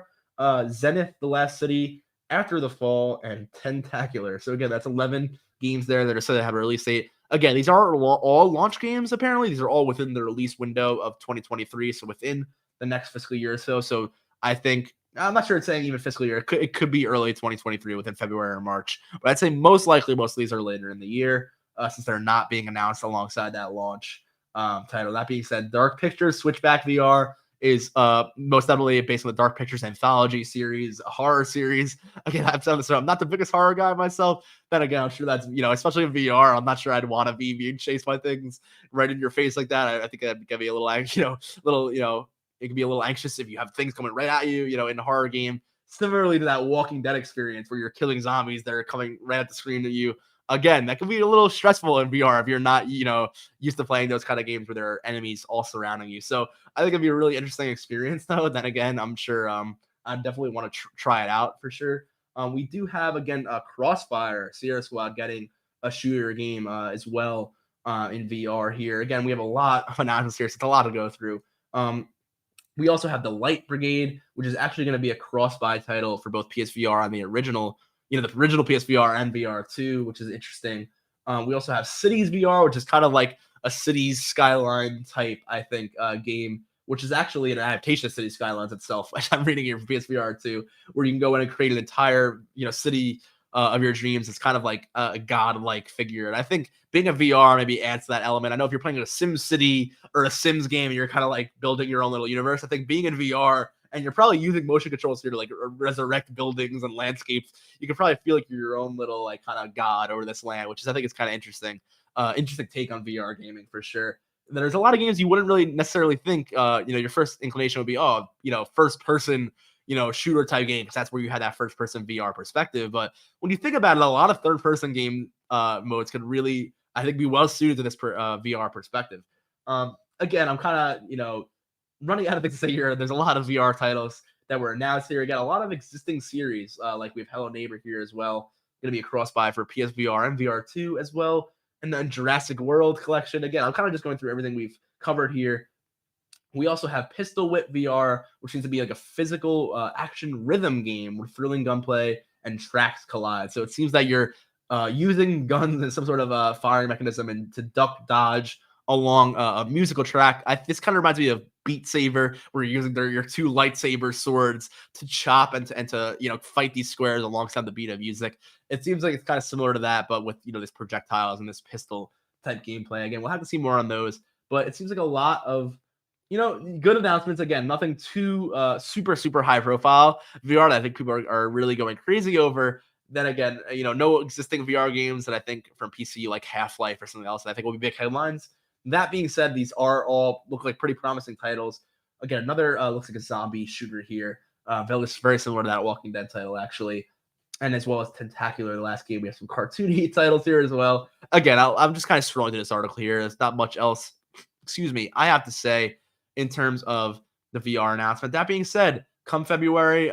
Zenith, The Last City, After the Fall, and Tentacular. So again, that's 11 games there that are said to have a release date. Again, these are all launch games, apparently. These are all within the release window of 2023, so within the next fiscal year or so. So I think, I'm not sure it's saying even fiscal year. It could be early 2023 within February or March. But I'd say most likely most of these are later in the year since they're not being announced alongside that launch title. That being said, Dark Pictures Switchback VR is most definitely based on the Dark Pictures anthology series, a horror series. Again, I'm not the biggest horror guy myself. Then again, I'm sure that's, especially in VR, I'm not sure I'd want to be being chased by things right in your face like that. I think that'd be a little, it can be a little anxious if you have things coming right at you, in a horror game. Similarly to that Walking Dead experience where you're killing zombies that are coming right at the screen at you. Again, that can be a little stressful in VR if you're not, used to playing those kind of games where there are enemies all surrounding you. So I think it'd be a really interesting experience, though. Then again, I'm sure I definitely want to try it out for sure. We do have, again, Crossfire, Sierra Squad getting a shooter game as well in VR here. Again, we have a lot of announcements here, so it's a lot to go through. We also have the Light Brigade, which is actually going to be a cross-buy title for both PSVR and the original PSVR and VR2, which is interesting. We also have Cities VR, which is kind of like a Cities Skyline type, I think, game, which is actually an adaptation of Cities Skylines itself, which I'm reading here for PSVR 2, where you can go in and create an entire, city of your dreams. It's kind of like a godlike figure. And I think being a VR maybe adds to that element. I know if you're playing a Sim City or a Sims game and you're kind of like building your own little universe, I think being in VR and you're probably using motion controls here to like resurrect buildings and landscapes. You can probably feel like you're your own little like kind of god over this land, which is I think is kind of interesting. Interesting take on VR gaming for sure. There's a lot of games you wouldn't really necessarily think, your first inclination would be, oh, first person, shooter type game, because that's where you had that first person VR perspective. But when you think about it, a lot of third person game modes could really, I think, be well suited to this VR perspective. Again, I'm kind of, running out of things to say here. There's a lot of VR titles that were announced here. Again, a lot of existing series, like we have Hello Neighbor here as well. Going to be a cross buy for PSVR and VR2 as well. And then Jurassic World collection. Again, I'm kind of just going through everything we've covered here. We also have Pistol Whip VR, which seems to be like a physical action rhythm game where thrilling gunplay and tracks collide. So it seems that you're using guns as some sort of firing mechanism and to duck, dodge along a musical track. This kind of reminds me of Beat Saber, where you're using your two lightsaber swords to chop and to fight these squares alongside the beat of music. It seems like it's kind of similar to that, but with this projectiles and this pistol type gameplay. Again, we'll have to see more on those, but it seems like a lot of good announcements. Again, nothing too super high profile VR that I think people are really going crazy over. Then again, no existing VR games that I think from PC like Half-Life or something else that I think will be big headlines. That being said, these are all look like pretty promising titles. Again, another looks like a zombie shooter here. Very similar to that Walking Dead title, actually. And as well as Tentacular, the last game, we have some cartoony titles here as well. Again, I'm just kind of scrolling through this article here. There's not much else, I have to say in terms of the VR announcement. That being said, come February,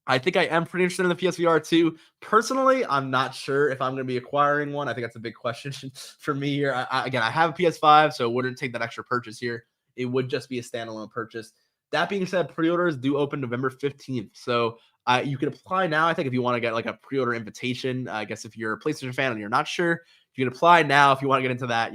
I think I am pretty interested in the PSVR 2. Personally, I'm not sure if I'm going to be acquiring one. I think that's a big question for me here. Again, I have a PS5, so it wouldn't take that extra purchase here. It would just be a standalone purchase. That being said, pre-orders do open November 15th. So you can apply now. I think if you want to get like a pre-order invitation, I guess if you're a PlayStation fan and you're not sure, you can apply now if you want to get into that,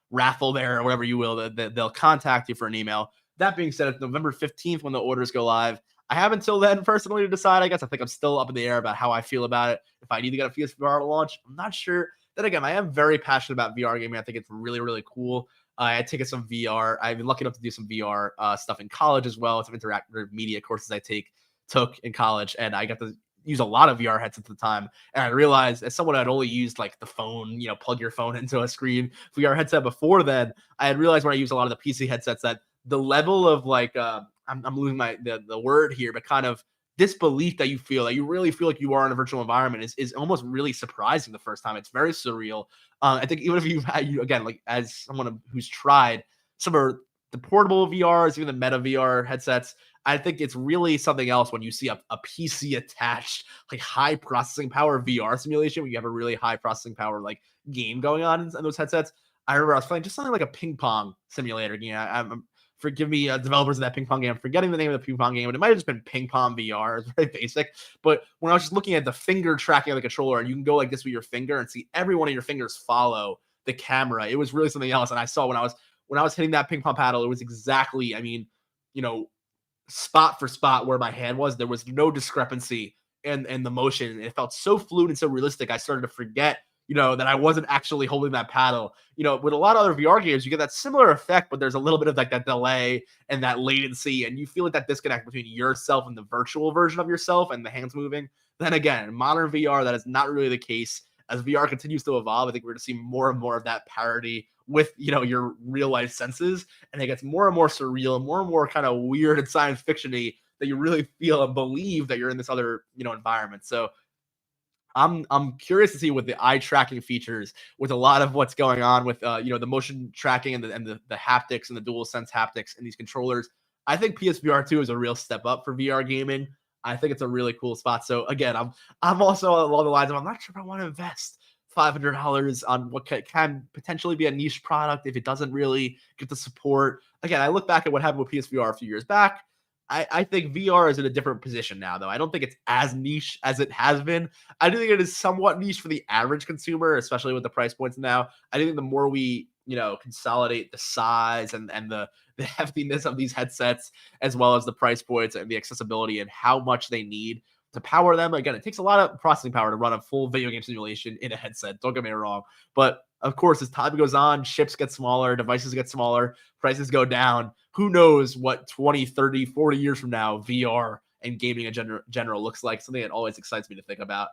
raffle there or whatever you will. They'll contact you for an email. That being said, it's November 15th when the orders go live. I have until then personally to decide. I guess I think I'm still up in the air about how I feel about it. If I need to get a PSVR to launch, I'm not sure. Then again, I am very passionate about VR gaming. I think it's really, really cool. I taken some VR. I've been lucky enough to do some VR stuff in college as well. Some interactive media courses I took in college, and I got to use a lot of VR headsets at the time. And I realized, as someone I'd only used like the phone, plug your phone into a screen VR headset before then, I had realized when I used a lot of the PC headsets that the level of like I'm losing the word here, but kind of disbelief that you really feel like you are in a virtual environment is almost really surprising the first time. It's very surreal. I think even if again, like as someone who's tried some of the portable VRs, even the Meta VR headsets, I think it's really something else when you see a PC attached, like high processing power VR simulation, when you have a really high processing power like game going on in those headsets. I remember I was playing just something like a ping pong simulator. Forgive me, developers of that ping pong game. I'm forgetting the name of the ping pong game, but it might have just been Ping Pong VR. It's very basic. But when I was just looking at the finger tracking of the controller, and you can go like this with your finger and see every one of your fingers follow the camera, it was really something else. And I saw when I was hitting that ping pong paddle, it was exactly, spot for spot where my hand was. There was no discrepancy in the motion. It felt so fluid and so realistic. I started to forget that I wasn't actually holding that paddle. With a lot of other VR games, you get that similar effect, but there's a little bit of like that delay and that latency, and you feel like that disconnect between yourself and the virtual version of yourself and the hands moving. Then again, in modern VR, that is not really the case. As VR continues to evolve, I think we're going to see more and more of that parity with, your real life senses, and it gets more and more surreal, more and more kind of weird and science fiction-y that you really feel and believe that you're in this other, environment. So I'm curious to see what the eye tracking features with a lot of what's going on with the motion tracking and the haptics and the dual sense haptics in these controllers. I think PSVR 2 is a real step up for VR gaming. I think it's a really cool spot. So again, I'm also along the lines of I'm not sure if I want to invest $500 on what can potentially be a niche product if it doesn't really get the support. Again, I look back at what happened with PSVR a few years back. I think VR is in a different position now, though. I don't think it's as niche as it has been. I do think it is somewhat niche for the average consumer, especially with the price points now. I think the more we, consolidate the size and the heftiness of these headsets, as well as the price points and the accessibility and how much they need to power them. Again, it takes a lot of processing power to run a full video game simulation in a headset. Don't get me wrong. But of course, as time goes on, ships get smaller, devices get smaller, prices go down. Who knows what 20, 30, 40 years from now VR and gaming in general looks like? Something that always excites me to think about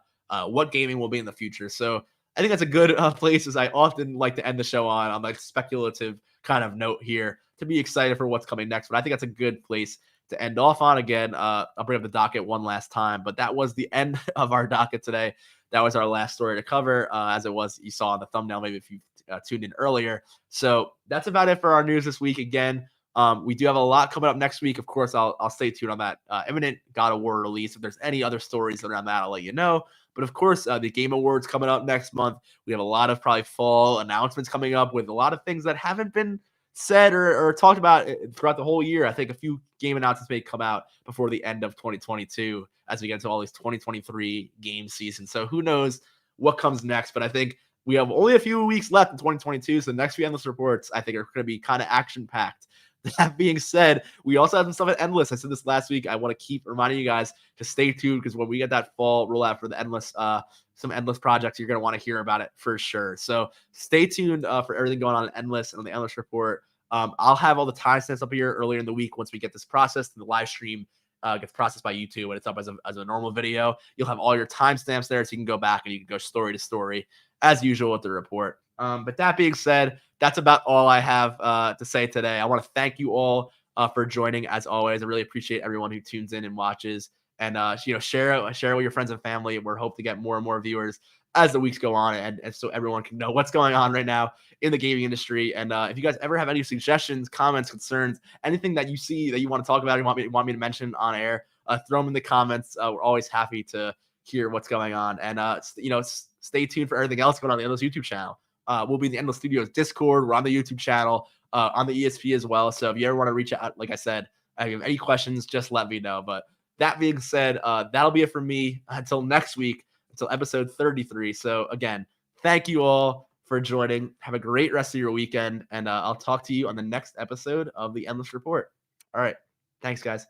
what gaming will be in the future. So I think that's a good place, as I often like to end the show on like speculative kind of note here, to be excited for what's coming next. But I think that's a good place to end off on. Again, I'll bring up the docket one last time, but that was the end of our docket today. That was our last story to cover, as it was, you saw on the thumbnail, maybe if you tuned in earlier. So that's about it for our news this week. Again, we do have a lot coming up next week. Of course, I'll stay tuned on that imminent God of War release. If there's any other stories around that, I'll let you know. But of course, the Game Awards coming up next month. We have a lot of probably fall announcements coming up with a lot of things that haven't been said or talked about throughout the whole year. I think a few game announcements may come out before the end of 2022 as we get into all these 2023 game seasons. So who knows what comes next? But I think we have only a few weeks left in 2022. So the next few Endless reports, I think, are going to be kind of action packed. That being said, we also have some stuff at Endless. I said this last week. I want to keep reminding you guys to stay tuned, because when we get that fall rollout for the Endless, some Endless projects, you're going to want to hear about it for sure. So stay tuned for everything going on at Endless and on the Endless report. I'll have all the timestamps up here earlier in the week once we get this processed, and the live stream gets processed by YouTube and it's up as a normal video. You'll have all your timestamps there, so you can go back and you can go story to story as usual with the report. But that being said, that's about all I have to say today. I want to thank you all for joining, as always. I really appreciate everyone who tunes in and watches, and share it with your friends and family. We're hoping to get more and more viewers as the weeks go on, and so everyone can know what's going on right now in the gaming industry. And if you guys ever have any suggestions, comments, concerns, anything that you see that you want to talk about, you want me to mention on air, throw them in the comments. We're always happy to hear what's going on. And stay tuned for everything else going on the Endless YouTube channel. We'll be in the Endless Studios Discord. We're on the YouTube channel, on the ESP as well. So if you ever want to reach out, like I said, if you have any questions, just let me know. But that being said, that'll be it for me until next week, until episode 33. So again, thank you all for joining. Have a great rest of your weekend, and I'll talk to you on the next episode of the Endless Report. All right. Thanks, guys.